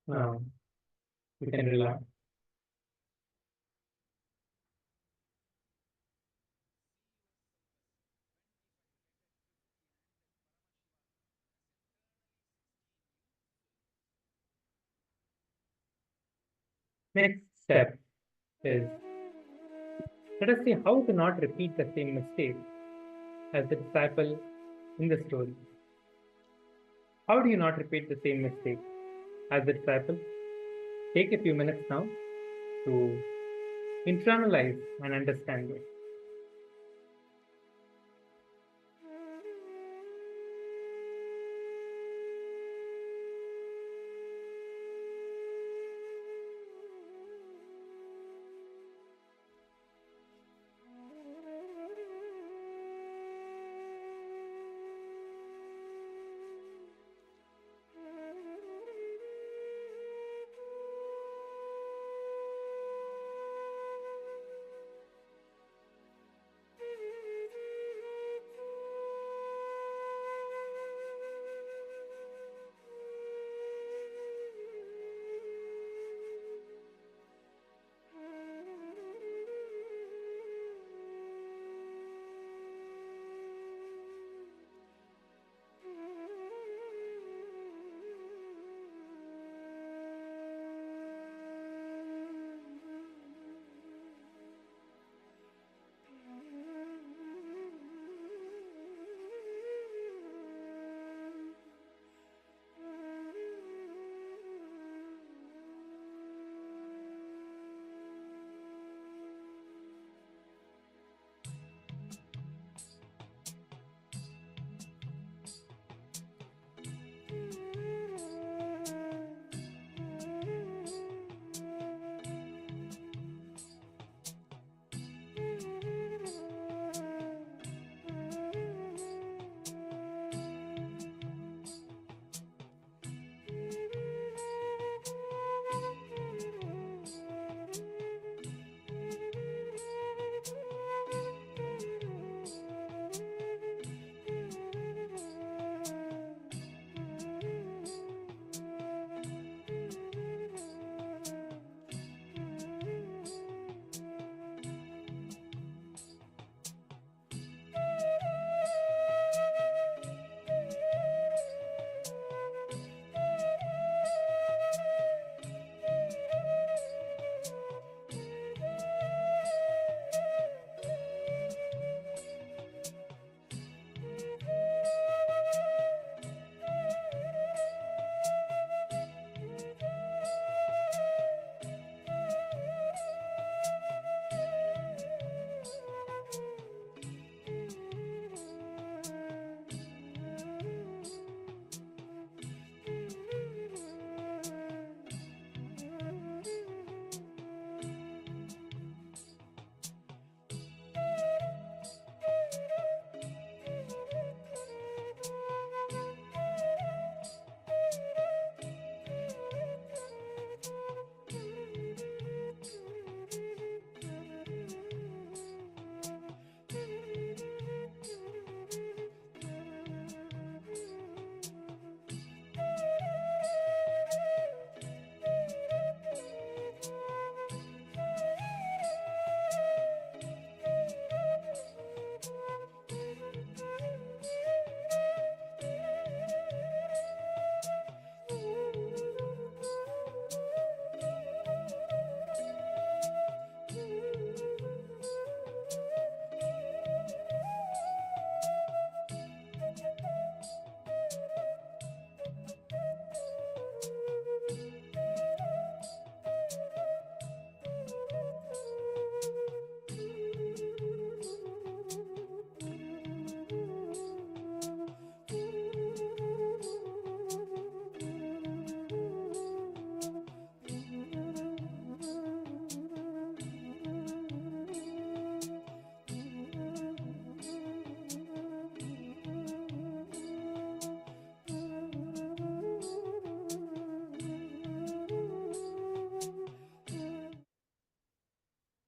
Now you can relax. Next step is, let us see how to not repeat the same mistake as the disciple in the story. How do you not repeat the same mistake as the disciple? Take a few minutes now to internalize and understand it.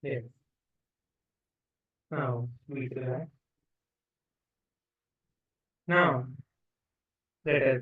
Yes. Now, breathe relax. Now, let us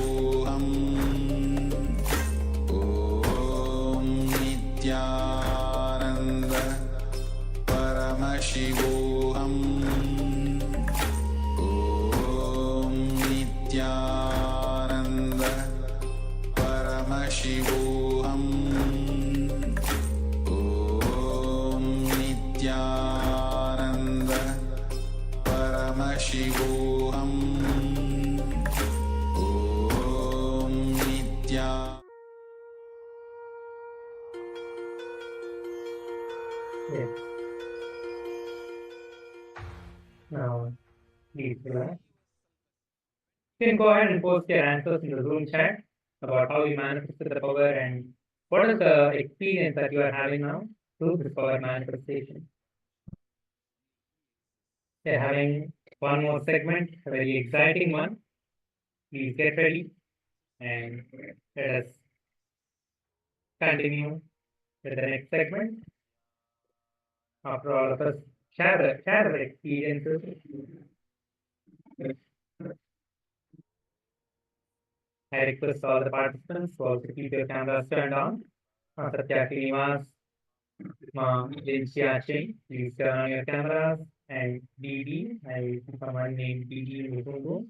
Nityananda Paramashivoham Om Nityananda Paramashivoham Om Nityananda Paramashivoham Om Nityananda. Yes. Now, please relax. You can go ahead and post your answers in the Zoom chat about how you manifested the power and what is the experience that you are having now through this power manifestation. We are having one more segment, a very exciting one. Please get ready and let us continue with the next segment. After all of us share our experiences. I request all the participants to also keep your cameras turned on. Satya Srinivas, Linchiachi, please turn on your cameras. And BD, I someone named BD Mukundu.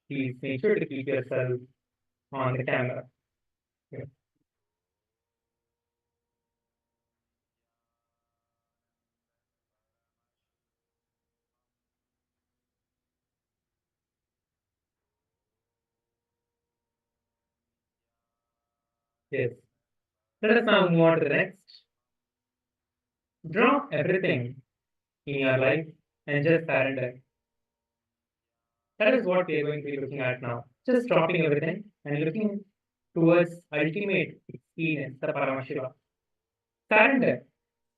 Please make sure to keep yourself on the camera. Okay. Yes. Let us now move on to the next. Drop everything in your life and just surrender. That is what we are going to be looking at now. Just dropping everything and looking towards ultimate experience, the Paramashiva. Surrender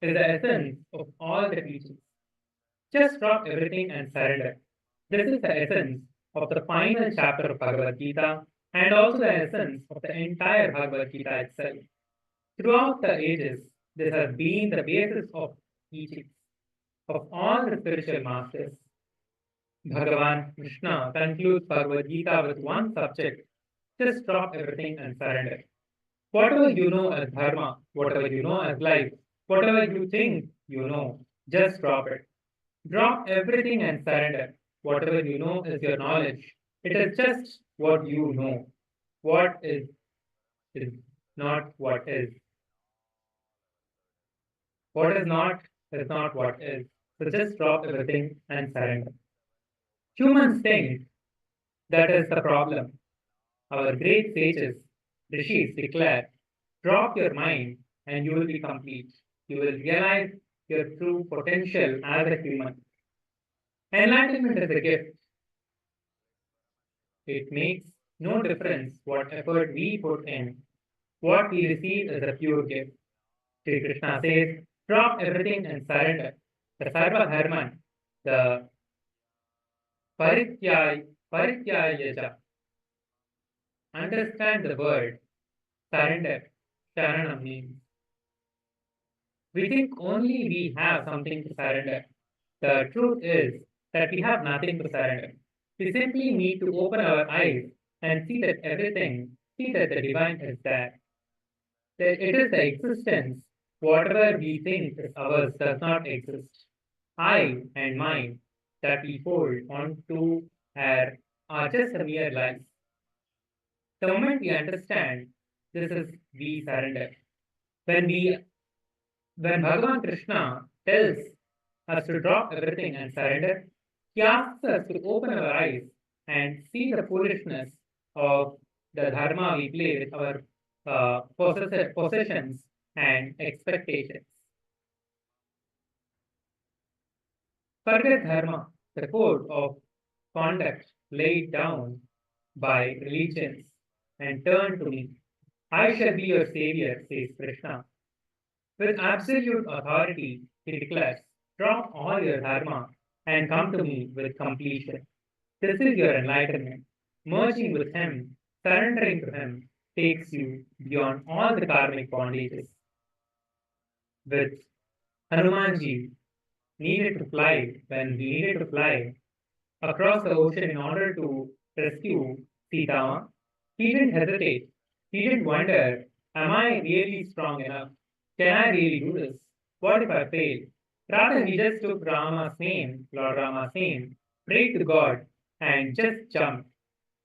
is the essence of all the teachings. Just drop everything and surrender. This is the essence of the final chapter of Bhagavad Gita and also the essence of the entire Bhagavad Gita itself. Throughout the ages, this has been the basis of teachings of all the spiritual masters. Bhagavān Śrī concludes Bhagavad Gita with one subject: just drop everything and surrender. Whatever you know as dharma, whatever you know as life, whatever you think you know, just drop it. Drop everything and surrender. Whatever you know is your knowledge. It is just what you know. What is not what is. What is not what is. So just drop everything and surrender. Humans think that is the problem. Our great sages, rishis declare, drop your mind and you will be complete. You will realize your true potential as a human. Enlightenment is a gift. It makes no difference what effort we put in. What we receive is a pure gift. Sri Krishna says, drop everything and surrender. The Sarva Dharman, the Parityayaja. Understand the word surrender. Sharanam means. We think only we have something to surrender. The truth is that we have nothing to surrender. We simply need to open our eyes and see that the divine is there. That it is the existence. Whatever we think is ours does not exist. I and mine that we hold on to are just a mere lies. The moment we understand this is we surrender. When Bhagavan Krishna tells us to drop everything and surrender, he asks us to open our eyes and see the foolishness of the dharma we play with our possessions and expectations. Forget dharma, the code of conduct laid down by religions, and turn to me. I shall be your savior, says Krishna. With absolute authority, he declares, drop all your dharma and come to me with completion. This is your enlightenment. Merging with him, surrendering to him, takes you beyond all the karmic bondages. With Hanumanji needed to fly when he needed to fly across the ocean in order to rescue Sita, he didn't hesitate. He didn't wonder Am I really strong enough? Can I really do this? What if I fail? Rather, he just took Rama's name, Lord Rama's name, prayed to God, and just jumped.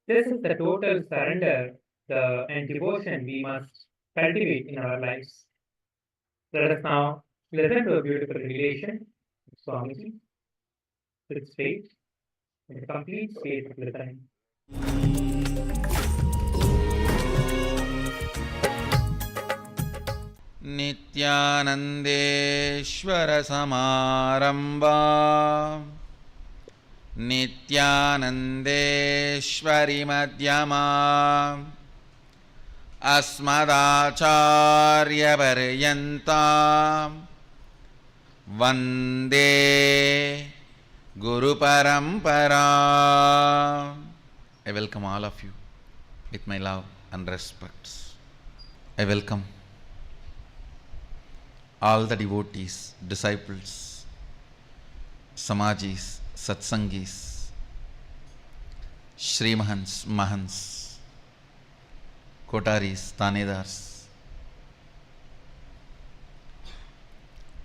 This is the total surrender and devotion we must cultivate in our lives. Let us now listen to a beautiful relation of Swamiji. Sit straight in a complete state of listening. नित्यानन्देश्वरसमारम्भा नित्यानन्देश्वरि मध्यमा अस्मदाचार्यपर्यन्ता वन्दे गुरुपरम्परा. I welcome all of you with my love and respect. I welcome all the devotees, disciples, samajis, satsangis, Shrimahans, Mahans, Kotaris, Tanedars,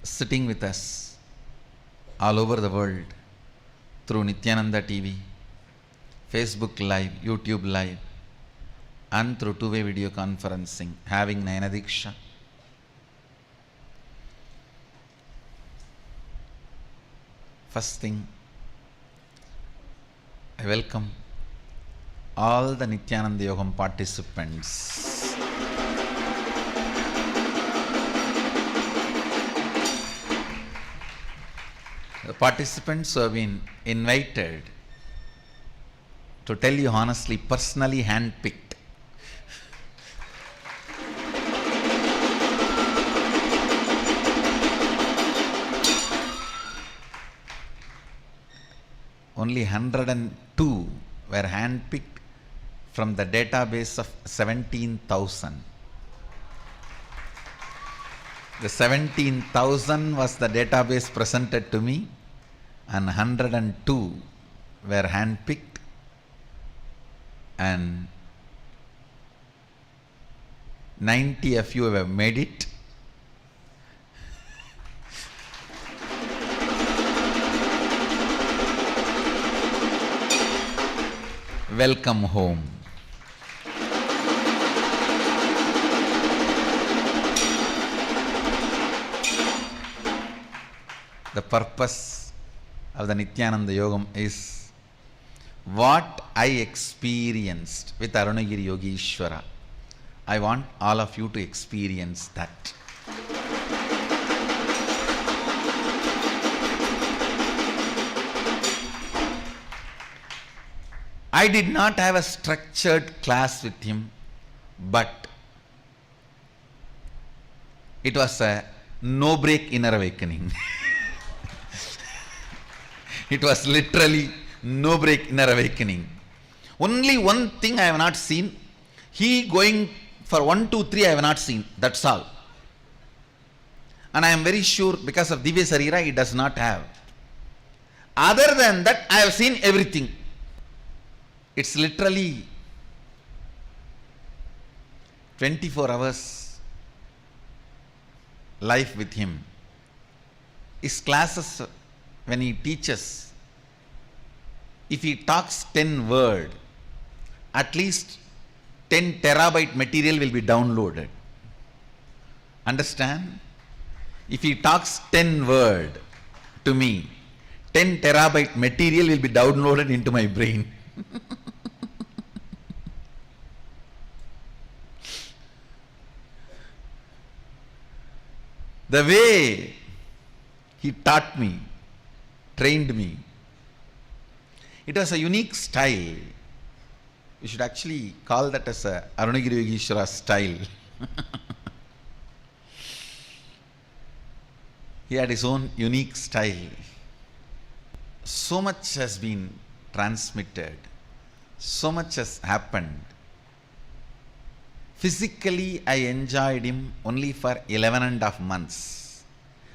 sitting with us all over the world through Nityananda TV, Facebook Live, YouTube Live, and through two-way video conferencing, having Nayana Diksha. First thing, I welcome all the Nityananda Yogam participants. The participants who have been invited, to tell you honestly, personally handpicked. Only 102 were handpicked from the database of 17,000. The 17,000 was the database presented to me, and 102 were handpicked, and 90 of you have made it. Welcome home. The purpose of the Nityananda Yogam is what I experienced with Arunagiri Yogeshwara. I want all of you to experience that. I did not have a structured class with him, but it was a no-break inner awakening. It was literally no-break inner awakening. Only one thing I have not seen, he going for 1, 2, 3 I have not seen, that's all. And I am very sure because of Divya Sarira he does not have. Other than that, I have seen everything. It's literally 24 hours life with him. His classes, when he teaches, if he talks 10 words, at least 10 terabyte material will be downloaded. Understand? If he talks 10 words to me, 10 terabyte material will be downloaded into my brain. The way he taught me, trained me, it was a unique style. You should actually call that as a Arunagiri Yogeshwara style. He had his own unique style. So much has been transmitted. So much has happened. Physically, I enjoyed him only for 11.5 months.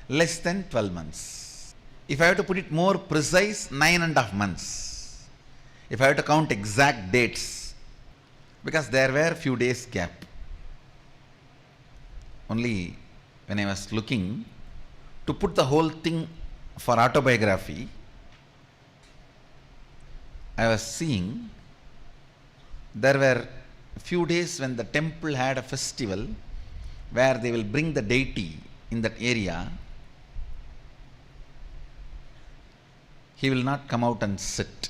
Less than 12 months. If I have to put it more precise, 9.5 months. If I have to count exact dates, because there were few days gap. only when I was looking to put the whole thing for autobiography, I was seeing there were few days when the temple had a festival where they will bring the deity in that area. He will not come out and sit.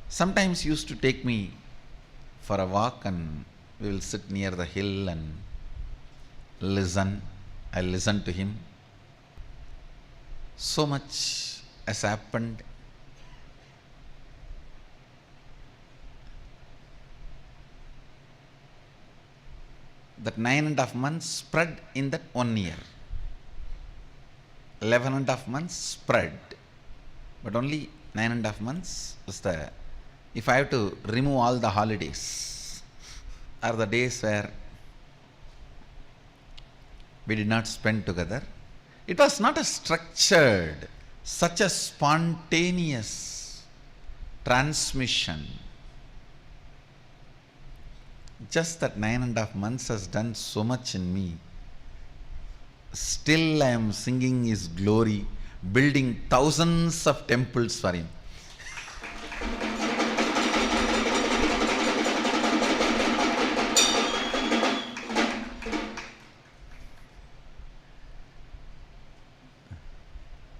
Sometimes he used to take me for a walk and we will sit near the hill and listen. I'll listen to him. So much has happened. That 9.5 months spread in that 1 year. 11.5 months spread, but only 9.5 months was the, if I have to remove all the holidays, are the days where we did not spend together. It was not a structured, such a spontaneous transmission. Just that 9.5 months has done so much in me. Still I am singing His glory, building thousands of temples for Him.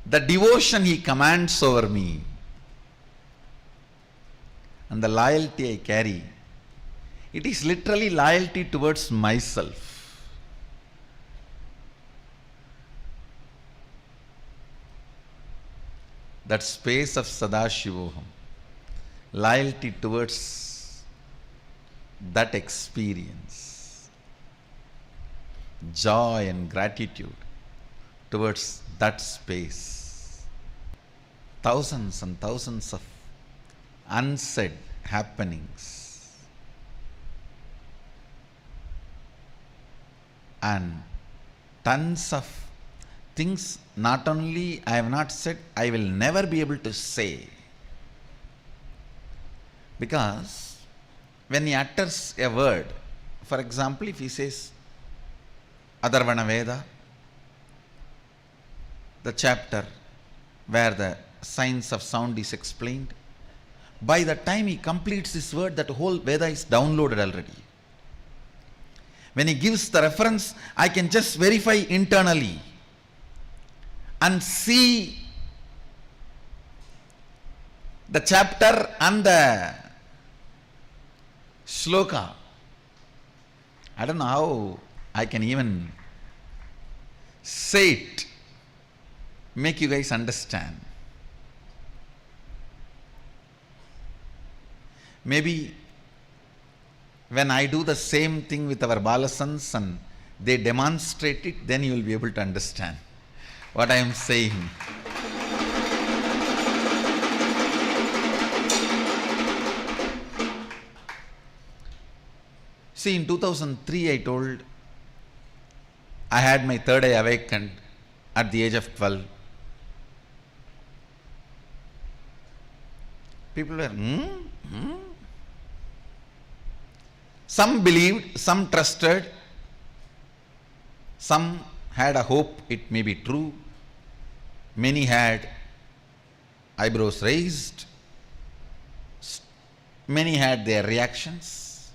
The devotion He commands over me and the loyalty I carry, it is literally loyalty towards myself. That space of Sadashivoham, loyalty towards that experience, joy and gratitude towards that space. Thousands and thousands of unsaid happenings and tons of things not only I have not said, I will never be able to say. Because when he utters a word, for example, if he says Adharvana Veda, the chapter where the science of sound is explained, by the time he completes this word, that whole Veda is downloaded already. When he gives the reference, I can just verify internally and see the chapter and the shloka. I don't know how I can even say it, make you guys understand. Maybe when I do the same thing with our Balasans and they demonstrate it, then you will be able to understand what I am saying. See, in 2003 I told I had my third eye awakened at the age of 12. People were, Some believed, some trusted, some had a hope it may be true. Many had eyebrows raised. Many had their reactions.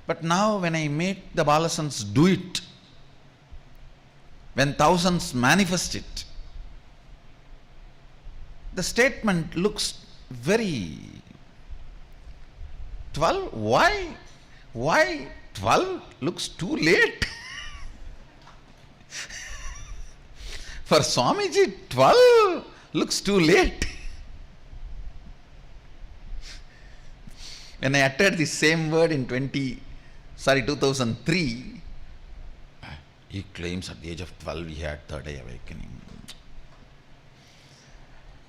But now when I make the Balasans do it, when thousands manifest it, the statement looks very 12? Why? Why 12 looks too late? For Swamiji, 12 looks too late. When I uttered the same word in 2003, he claims at the age of 12 he had third eye awakening.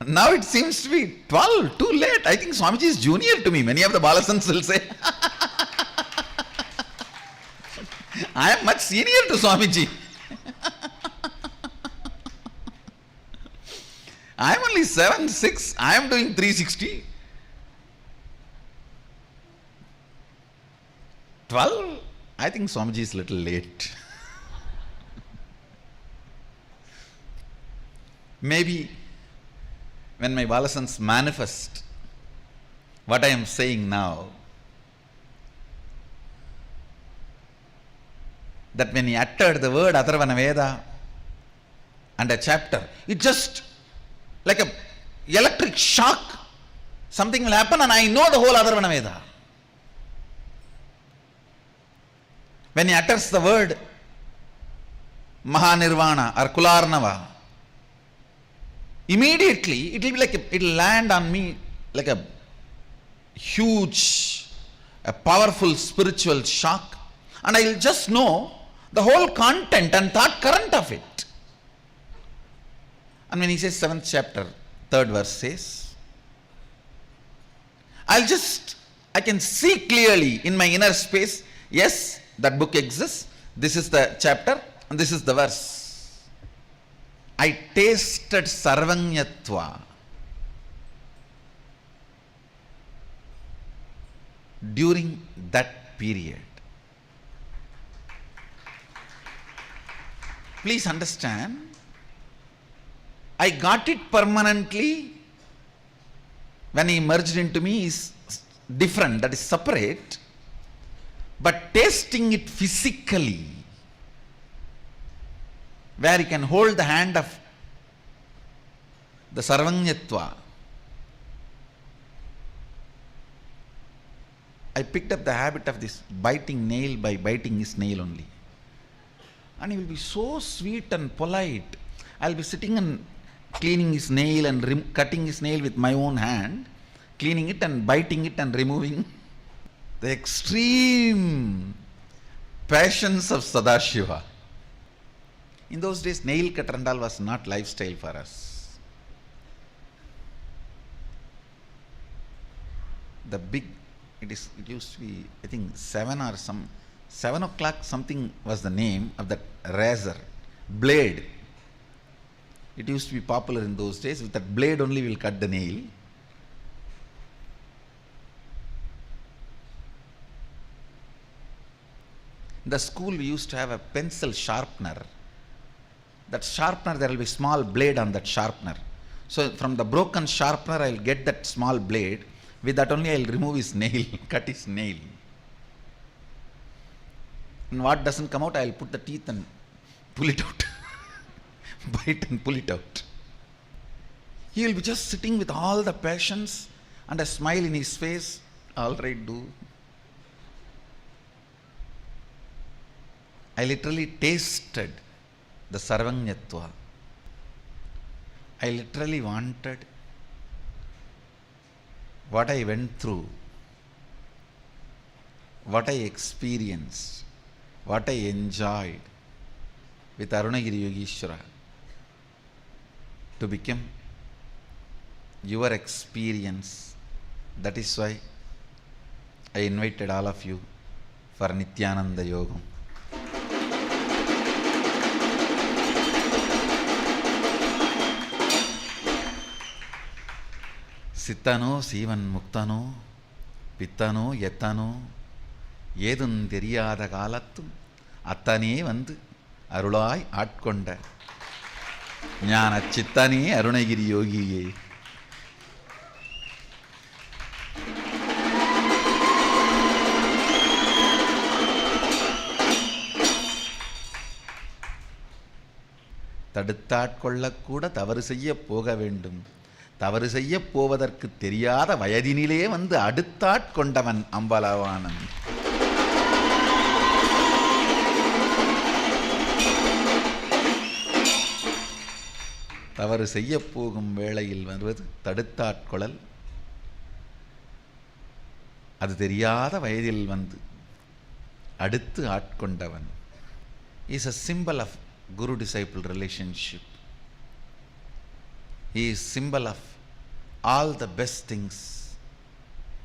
Now it seems to be 12, too late. I think Swamiji is junior to me. Many of the Balasans will say. I am much senior to Swamiji. I am only 7'6", I am doing 360. 12? I think Swamiji is little late. Maybe when my Balasans manifest what I am saying now, that when he uttered the word Atharvana Veda and a chapter, it just like a electric shock, something will happen and I know the whole Atharvana Veda. When he utters the word Mahanirvana or Kularnava, immediately it will be like it will land on me like a huge, a powerful spiritual shock, and I will just know the whole content and thought current of it. And when he says 7th chapter, 3rd verse says, I can see clearly in my inner space, yes, that book exists, this is the chapter and this is the verse. I tasted Sarvanyatva during that period. Please understand, I got it permanently when he merged into me is different, that is separate, but tasting it physically, where he can hold the hand of the Sarvanyatva. I picked up the habit of this biting nail by biting his nail only. And he will be so sweet and polite. I'll be sitting and cleaning his nail and cutting his nail with my own hand, cleaning it and biting it and removing. The extreme passions of Sadashiva. In those days, nail cutter and all was not lifestyle for us. It used to be, I think 7 o'clock something was the name of that razor, blade. It used to be popular in those days. With that blade only we'll cut the nail. In the school we used to have a pencil sharpener. That sharpener, there will be small blade on that sharpener. So from the broken sharpener I will get that small blade. With that only I will remove his nail, cut his nail. And what doesn't come out, I will put the teeth and pull it out. Bite and pull it out. He will be just sitting with all the passions and a smile in his face. All right, do. I literally tasted the Sarvanyatva. I literally wanted what I went through, what I experienced, what I enjoyed with Arunagiri Yogeshwara to become your experience. That is why I invited all of you for Nithyananda Yogam. சித்தனோ சீவன் முக்தனோ பித்தனோ எத்தனோ ஏதும் தெரியாத காலத்தும் அத்தனே வந்து அருளாய் ஆட்கொண்ட ஞான சித்தனே அருணகிரி யோகியே. தடுத்தாட்கொள்ளக்கூட தவறு செய்ய போக வேண்டும். தவறு செய்ய போவதற்கு தெரியாத வயதினிலே வந்து அடுத்தாட்கொண்டவன் அம்பலவானன். தவறு செய்ய போகும் வேளையில் வருவது தடுத்தாட்கொள்ளல். அது தெரியாத வயதில் வந்து அடுத்து ஆட்கொண்டவன். is a symbol of guru-disciple relationship. He is symbol of all the best things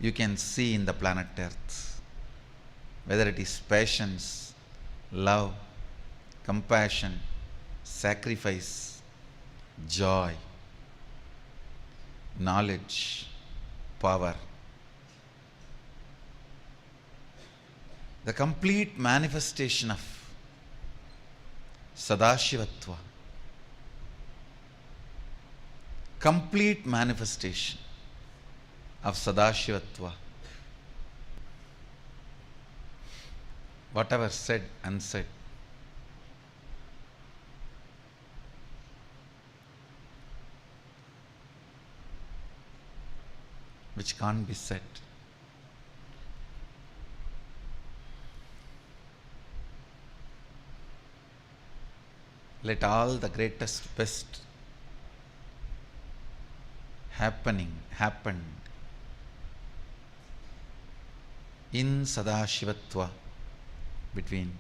you can see in the planet Earth, whether it is patience, love, compassion, sacrifice, joy, knowledge, power. the complete manifestation of Sadashivatva, complete manifestation of Sadashivatva. Whatever said, unsaid, which can't be said. Let all the greatest, best happened in Sadashivatva between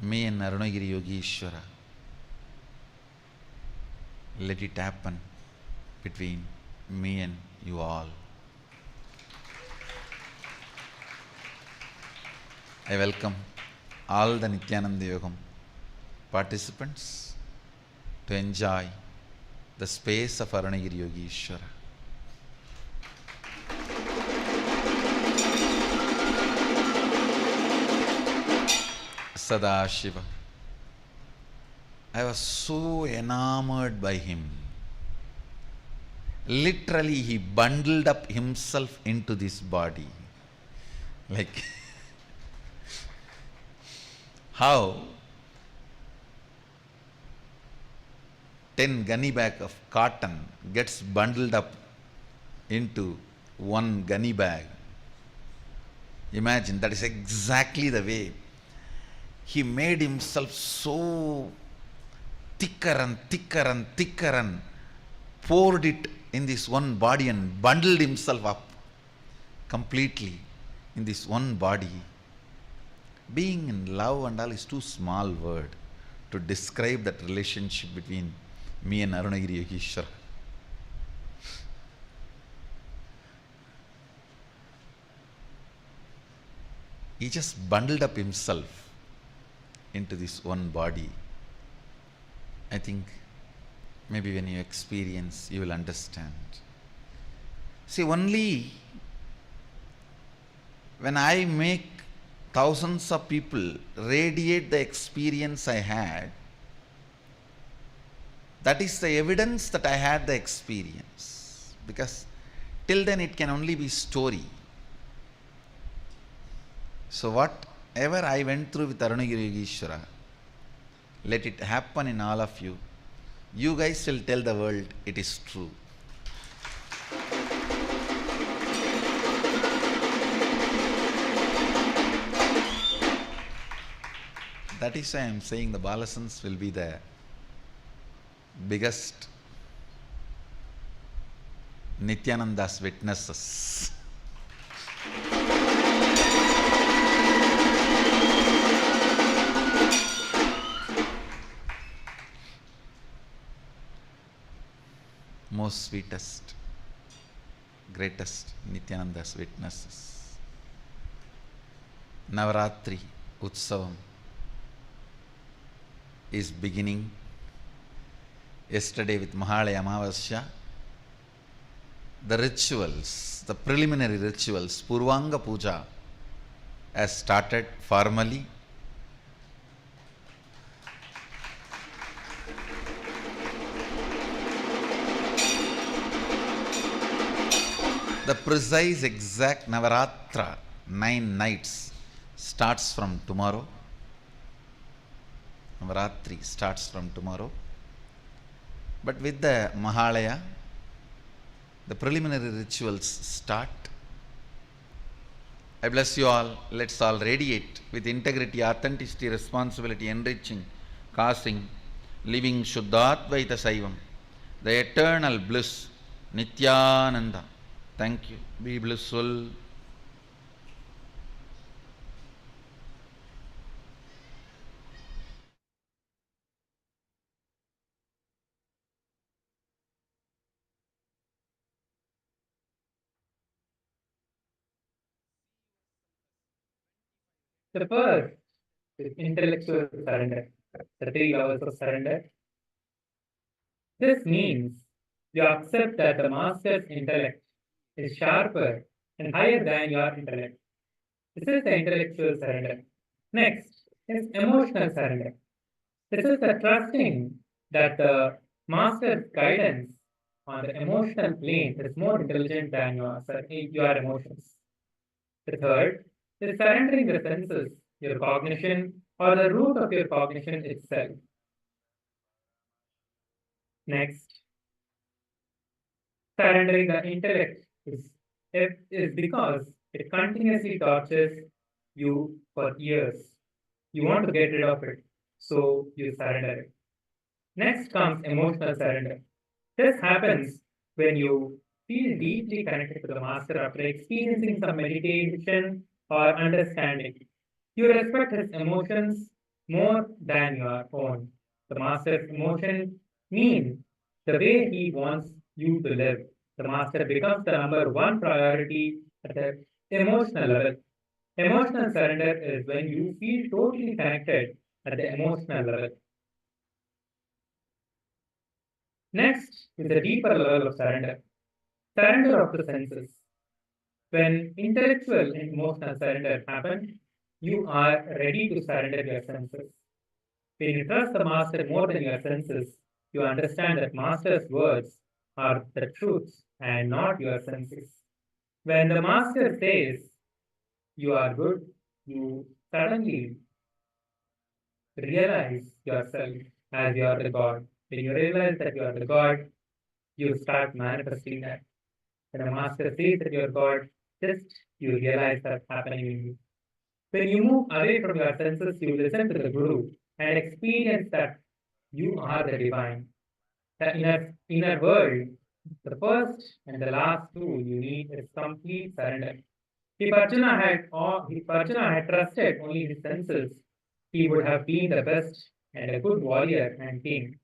me and Arunagiri Yogeshwara. Let it happen between me and you all. I welcome all the Nithyananda Yogam participants to enjoy the space of Arunagiri Yogeshwara. Sadashiva. I was so enamored by him. Literally, he bundled up himself into this body. Like how 10 gunny bag of cotton gets bundled up into one gunny bag. Imagine, that is exactly the way he made himself so thicker and thicker and thicker and poured it in this one body and bundled himself up completely in this one body. Being in love and all is too small word to describe that relationship between me and Arunagiri Yogeshwara. He just bundled up himself into this one body. I think maybe when you experience, you will understand. See, only when I make thousands of people radiate the experience I had, that is the evidence that I had the experience. Because till then it can only be story. So whatever I went through with Arunagiri Yogeshwara, let it happen in all of you. You guys will tell the world it is true. That is why I am saying the Balasans will be the biggest Nithyananda's witnesses. Most sweetest, greatest Nithyananda's witnesses. Navaratri Utsavam is beginning. Yesterday with Mahalaya Amavasya, the rituals, the preliminary rituals, Purvanga Puja has started formally. The precise exact Navaratra, 9 nights, starts from tomorrow. Navaratri starts from tomorrow. But with the Mahalaya, the preliminary rituals start. I bless you all. Let's all radiate with integrity, authenticity, responsibility, enriching, causing, living Shuddhadvaita Saivam, the eternal bliss, Nithyananda. Thank you. Be blissful. The first is intellectual surrender, the 3 levels of surrender. This means you accept that the master's intellect is sharper and higher than your intellect. This is the intellectual surrender. Next is emotional surrender. This is the trusting that the master's guidance on the emotional plane is more intelligent than your emotions. The third is surrendering the senses, your cognition, or the root of your cognition itself. Next, surrendering the intellect is because it continuously tortures you for years. You want to get rid of it, so you surrender it. Next comes emotional surrender. This happens when you feel deeply connected to the master after experiencing some meditation or understanding. You respect his emotions more than your own. The master's emotion mean the way he wants you to live. The master becomes the number one priority at the emotional level. Emotional surrender is when you feel totally connected at the emotional level. Next is a deeper level of surrender. Surrender of the senses. When intellectual and emotional surrender happen, you are ready to surrender your senses. When you trust the master more than your senses, you understand that master's words are the truths and not your senses. When the master says you are good, you suddenly realize yourself as you are the God. When you realize that you are the God, you start manifesting that. When a master says that you are God, just you realize that's happening in you. When you move away from your senses, you listen to the Guru and experience that you are the divine. The inner world, the first and the last tool you need is complete surrender. If Arjuna had trusted only his senses, he would have been the best and a good warrior and king.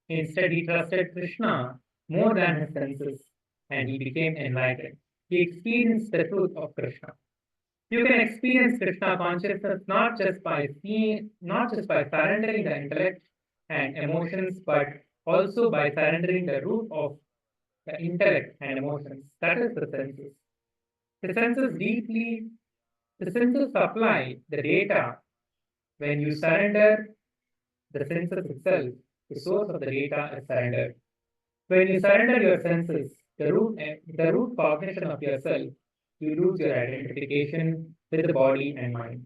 Instead, he trusted Krishna more than his senses, and he became enlightened. He experienced the truth of Krishna. You can experience Krishna consciousness not just by surrendering the intellect and emotions, but also by surrendering the root of the intellect and emotions. That is the senses. The senses supply the data. When you surrender the senses itself, the source of the data is surrendered. When you surrender your senses, the root cognition of yourself, you lose your identification with the body and mind.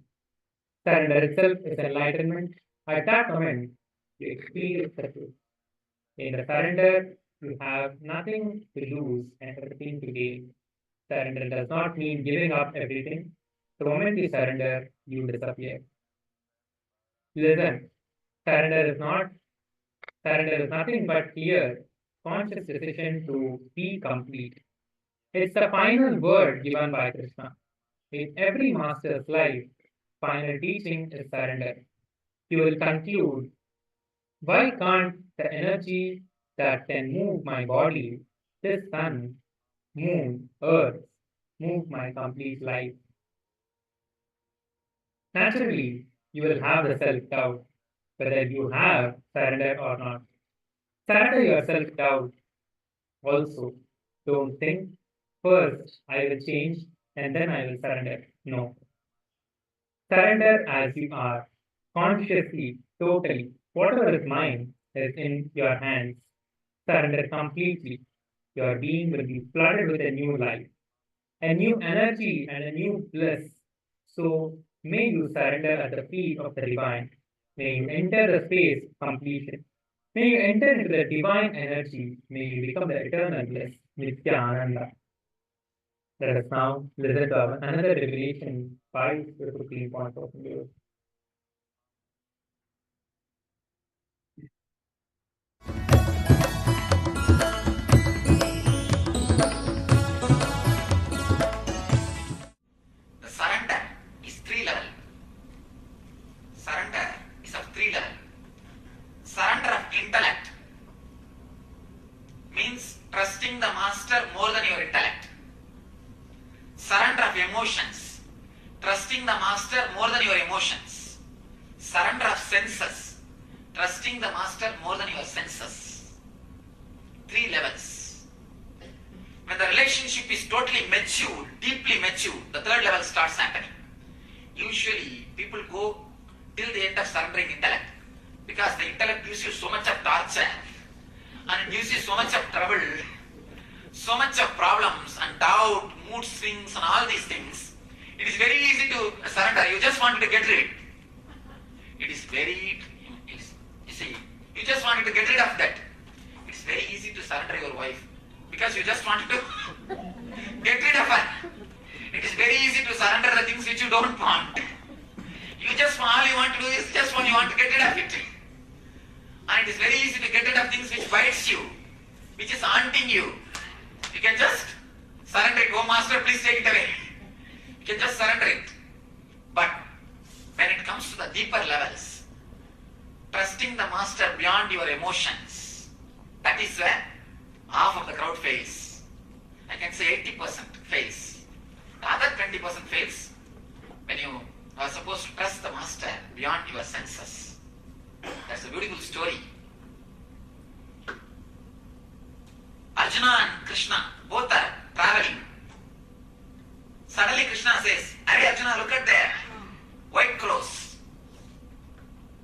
Surrender itself is enlightenment. At that moment, you experience the truth. In the surrender, you have nothing to lose and everything to gain. Surrender does not mean giving up everything. The moment you surrender, you disappear. Listen, surrender is nothing but clear, conscious decision to be complete. It's the final word given by Krishna. In every master's life, final teaching is surrender. He will conclude, why can't the energy that can move my body, this sun, moon, earth, move my complete life? Naturally, you will have the self-doubt, whether you have surrender or not. Surrender your self-doubt also. Don't think, first I will change and then I will surrender. No. Surrender as you are, consciously, totally. Whatever is mine is in your hands. Surrender completely. Your being will be flooded with a new life, a new energy, and a new bliss. So may you surrender at the feet of the divine. May you enter the space of completion. May you enter into the divine energy. May you become the eternal bliss, Nithyananda. Let us now listen to another revelation by the Supreme Point of View. The surrender is three level. Surrender is of three level. Surrender of intellect means trusting the master more than your intellect. Surrender of emotions, trusting the master more than your emotions. Surrender of senses, trusting the master more than your senses. Three levels. When the relationship is totally mature, deeply mature, the third level starts happening. usually people go till the end of surrendering intellect, because the intellect gives you so much of torture and it gives you so much of trouble, so much of problems and doubt, mood swings and all these things. It is very easy to surrender. You just wanted to get rid. It is very, you see, you just wanted to get rid of that. It's very easy to surrender your wife because you just wanted to get rid of her. It is very easy to surrender the things which you don't want. All you want to do is just when you want to get rid of it. And it is very easy to get rid of things which bites you, which is haunting you. You can just surrender it. Oh Master, please take it away. You can just surrender it. But when it comes to the deeper levels, trusting the Master beyond your emotions, that is where half of the crowd fails. I can say 80% fails. The other 20% fails when you are supposed to trust the Master beyond your senses. That's a beautiful story. Arjuna and Krishna both are traveling. Suddenly Krishna says, "Hey Arjuna, look at there, white crows."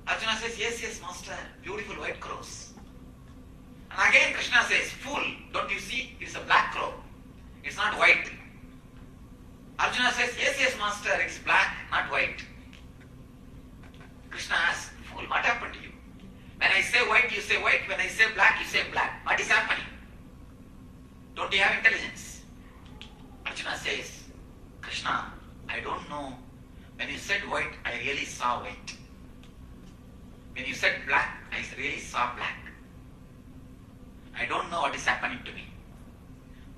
Arjuna says, "Yes, yes, Master, beautiful white crows." And again Krishna says, "Fool, don't you see? It's a black crow. It's not white." Arjuna says, "Yes, yes, Master, it's black, not white." Krishna asks, "Fool, what happened to you? When I say white, you say white. When I say black, you say black. What is happening? Don't you have intelligence?" Arjuna says, "Krishna, I don't know. When you said white, I really saw white. When you said black, I really saw black. I don't know what is happening to me.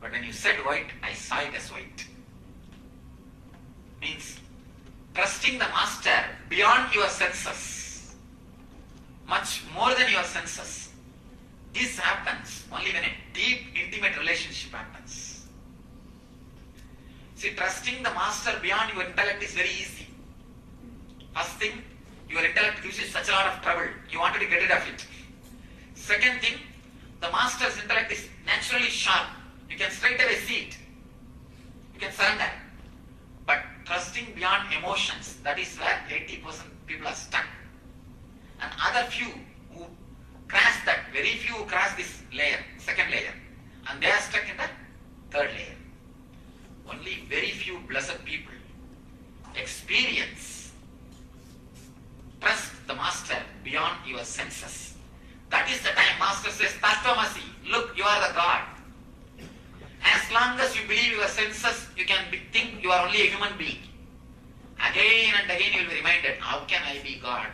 But when you said white, I saw it as white." Means trusting the Master beyond your senses, much more than your senses. This happens only when a deep, intimate relationship happens. See, trusting the Master beyond your intellect is very easy. First thing, your intellect gives you such a lot of trouble. You wanted to get rid of it. Second thing, the Master's intellect is naturally sharp. You can straight away see it. You can surrender. But trusting beyond emotions, that is where 80% people are stuck. And other few who cross that, very few who cross this layer, second layer, and they are stuck in the third layer. Only very few blessed people experience, trust the Master beyond your senses. That is the time Master says, "Tattvamasi, look, you are the God." As long as you believe your senses, you can think you are only a human being. Again and again you will be reminded, how can I be God?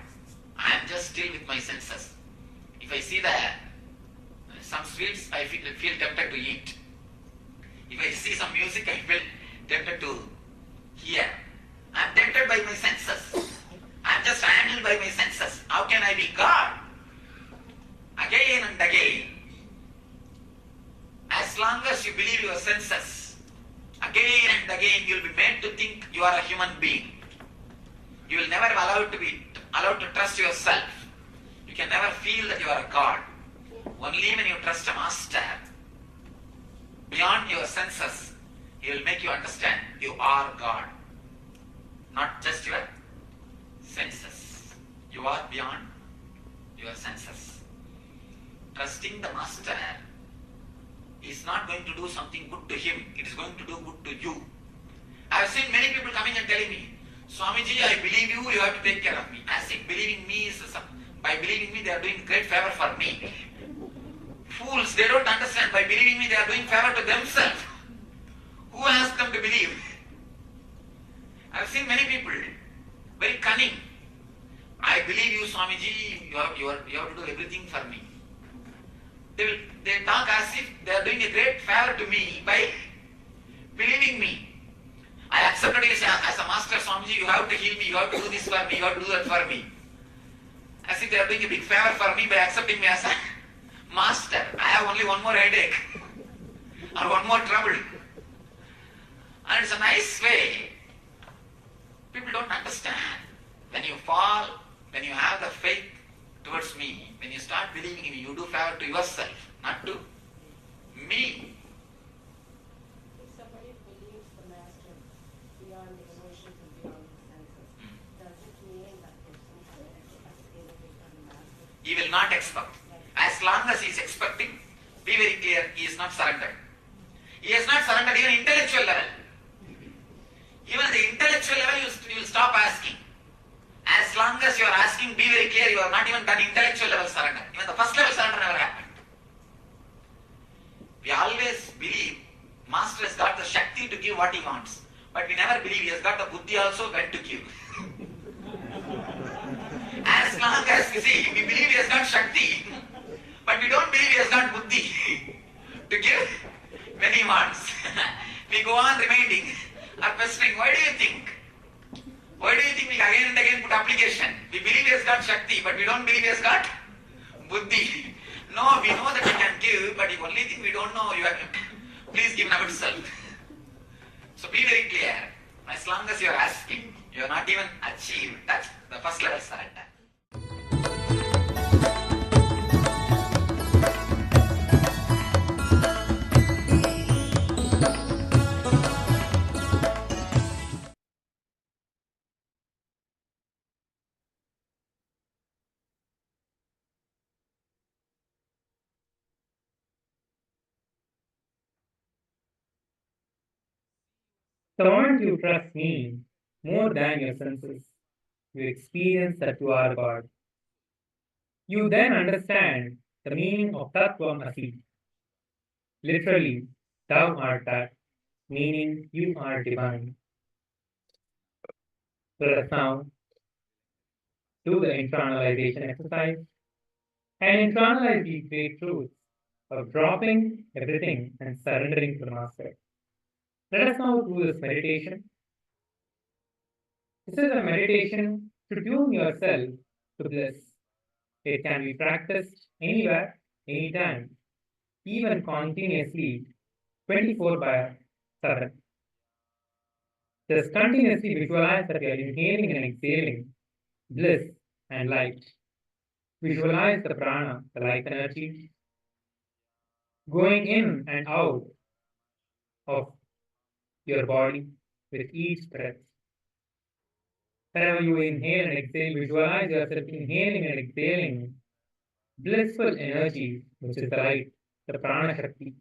I am just still with my senses. If I see some sweets, I feel tempted to eat. If I see some music, I feel tempted to hear. I am tempted by my senses. I am just handled by my senses. How can I be God? Again and again. As long as you believe your senses, again and again you will be made to think you are a human being. You will never be allowed to trust yourself. You can never feel that you are a God. Only when you trust a Master beyond your senses, he will make you understand you are God. Not just your senses. You are beyond your senses. Trusting the Master is not going to do something good to him. It is going to do good to you. I have seen many people coming and telling me, "Swamiji, I believe you, you have to take care of me." As if believing me is by believing me they are doing great favor for me. Fools, they don't understand. By believing me they are doing favor to themselves. Who asked them to believe? I have seen many people, very cunning. "I believe you, Swamiji, you have to do everything for me." They talk as if they are doing a great favor to me by believing me. "I accepted you as a Master, Swamiji, you have to heal me, you have to do this for me, you have to do that for me." As if they are doing a big favor for me by accepting me as a Master. I have only one more headache or one more trouble. And it's a nice way. People don't understand. When you fall, when you have the faith towards me, when you start believing in me, you do favor to yourself, not to me. If somebody believes the Master beyond the emotions and beyond the senses, not expect. As long as he is expecting, be very clear, he is not surrendered. He has not surrendered even intellectual level. Even at the intellectual level, you will stop asking. As long as you are asking, be very clear, you have not even done intellectual level surrender. Even the first level surrender never happened. We always believe Master has got the Shakti to give what he wants. But we never believe he has got the Buddhi also when to give. As long as, you see, we believe he has got Shakti, but we don't believe he has got Buddhi to give when he wants. We go on reminding or questioning, why do you think? Why do you think we again and again put application? We believe he has got Shakti, but we don't believe he has got Buddhi. No, we know that we can give, but the only thing we don't know, you have to please give now itself. So be very clear. As long as you are asking, you have not even achieved. That's the first level surrender. The moment you trust me more than your senses, you experience that you are God. You then understand the meaning of Tattvam Asi. Literally, thou art that, meaning you are divine. Let us now do the internalization exercise and internalize these great truths of dropping everything and surrendering to the Master. Let us now do this meditation. This is a meditation to tune yourself to bliss. It can be practiced anywhere, anytime, even continuously, 24/7. Just continuously visualize that you are inhaling and exhaling bliss and light. Visualize the prana, the life energy, going in and out of your body with each breath. Whenever you inhale and exhale, visualize yourself inhaling and exhaling blissful energy, which is the light, the prana shakti.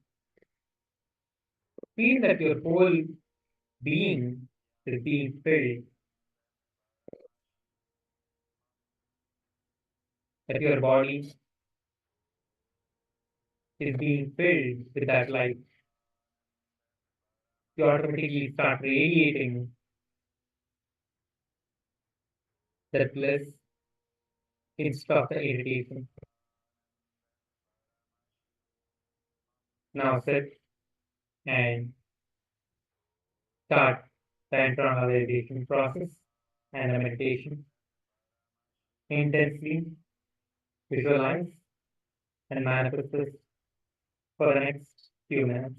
Feel that your whole being is being filled. That your body is being filled with that light. You automatically start radiating that bliss instead of the irritation. Now sit and start the internalization process and the meditation. Intensely visualize and manifest this for the next few minutes.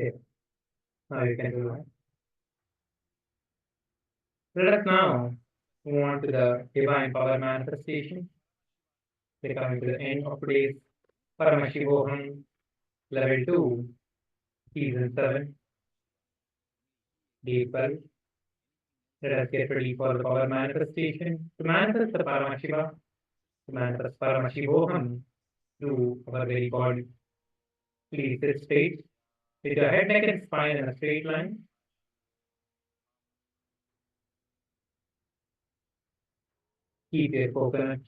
Yes. Now you can do that. Let us now move on to the divine power manifestation. We're coming to the end of today's Paramashivoham Level 2, Season 7, Day 12. Let us get ready for the power manifestation. To manifest the Paramashiva, to manifest Paramashivoham through our very body. Please sit straight with your head, neck, and spine in a straight line. Keep your coconut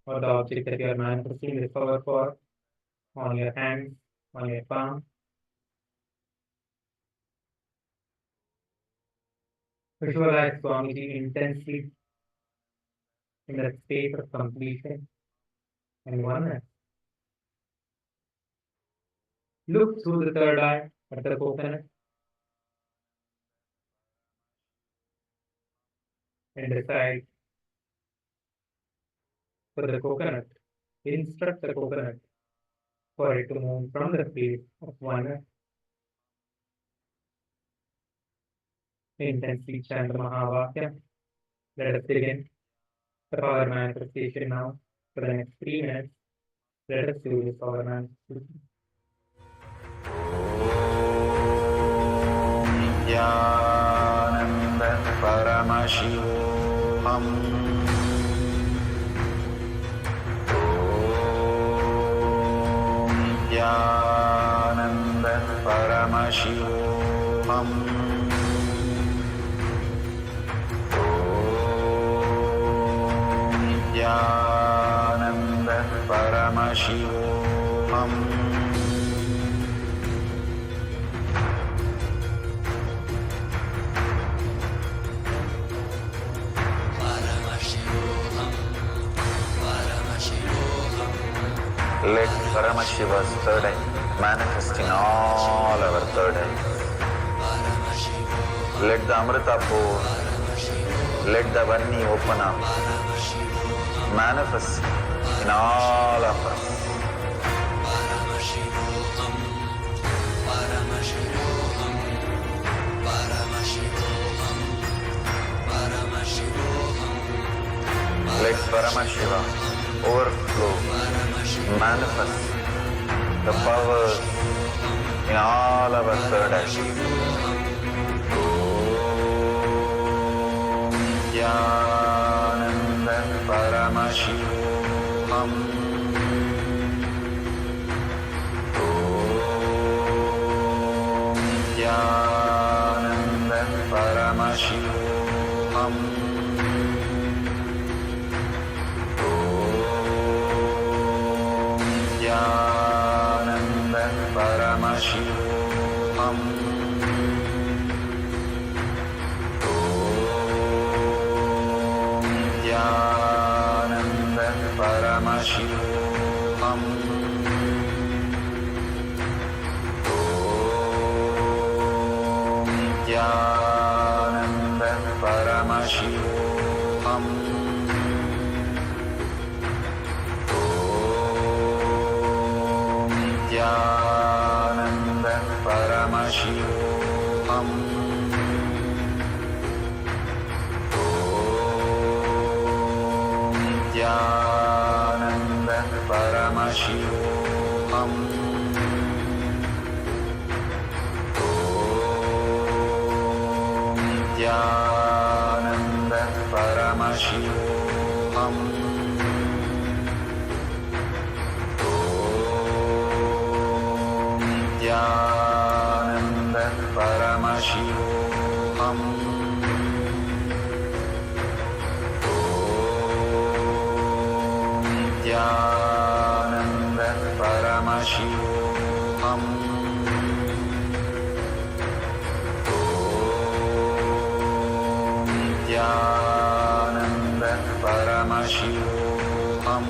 or the object that you are manifesting this power for on your hands, on your palm. Visualize Swamiji intensely in that state of completion and oneness. Look through the third eye at the coconut and decide for the coconut, instruct the coconut for it to move from the place of oneness. Intensely chant the Mahavakya. Let us begin the power manifestation now for the next 3 minutes. Let us do this power manifestation. Nityananda Paramashivoham. Nityananda Paramashivoham. Nityananda Paramashivoham. Let Paramashiva's third eye manifest in all our third eyes. Let the Amrita pour, let the Vanni open up, manifest in all of us. Let Paramashiva overflow, manifest the powers in all our third eyes. Nityananda Paramashivoham. Nityananda Paramashivoham. Nityananda Paramashivoham. Nityananda Paramashivoham. Nityananda Paramashivoham. Nityananda Paramashivoham. Nityananda Paramashivoham. Nityananda Paramashivoham. Nityananda Paramashivoham. Nityananda Paramashivoham. Nityananda Paramashivoham.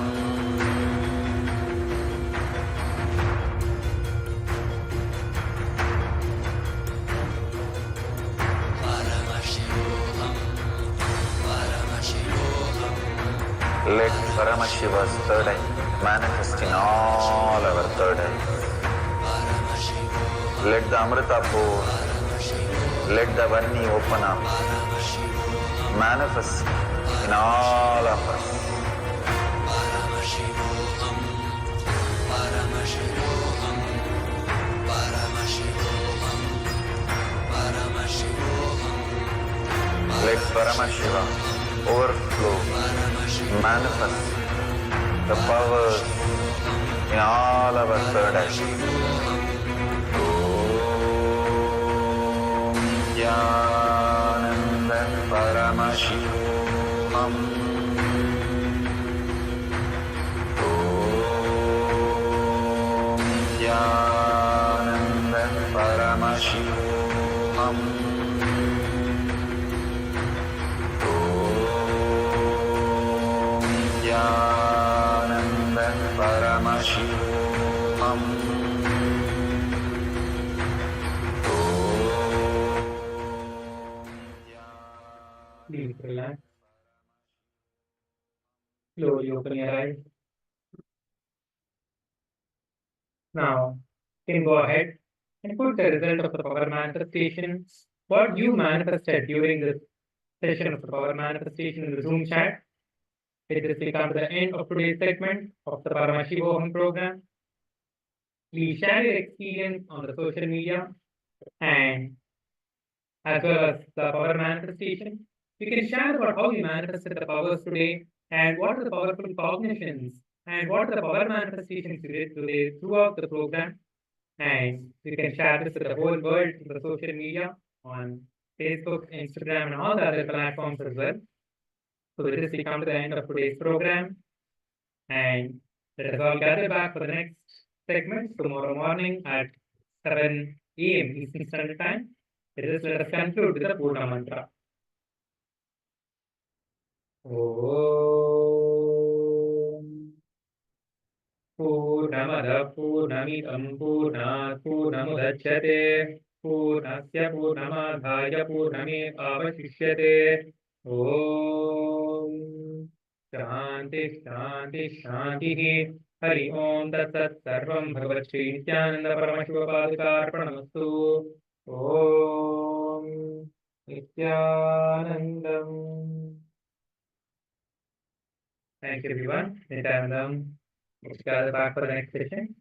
Let Paramashiva's third eye manifest in all our third eyes. Let the Amrita pour. Let the Varni open up. Manifest in all of us. Let Paramashiva overflow, manifest the powers in all our third eyes. Om Jnanandam Paramashivoham. Om Jnanandam Paramashivoham. Jnanandam Paramashivoham. Please relax. Slowly open your eyes. Now, you can go ahead and put the result of the power manifestation, what you manifested during this session of the power manifestation in the Zoom chat. With this, we come to the end of today's segment of the Paramashivoham program. Please share your experience on the social media and as well as the power manifestation. You can share about how you manifested the powers today and what are the powerful cognitions and what are the power manifestations you did today throughout the program. And you can share this with the whole world through the social media on Facebook, Instagram, and all the other platforms as well. So with this, we come to the end of today's program. And let us all gather back for the next segment tomorrow morning at 7 a.m. Eastern Standard Time. With this, let us conclude with the Purna Mantra. Om Purnamada Purnamidam Purnat Purnamudachyate Purnasya Purnamadhaya Purnamevavasishyate. Om Shanti Shanti Shanti. Hari Om Tat Sat Sarvam Bhagavad Śrī Nithyānanda Paramashivapādukārpanamastu. Om Nityanandam. Thank you everyone. Nityanandam. Let's gather back for the next session.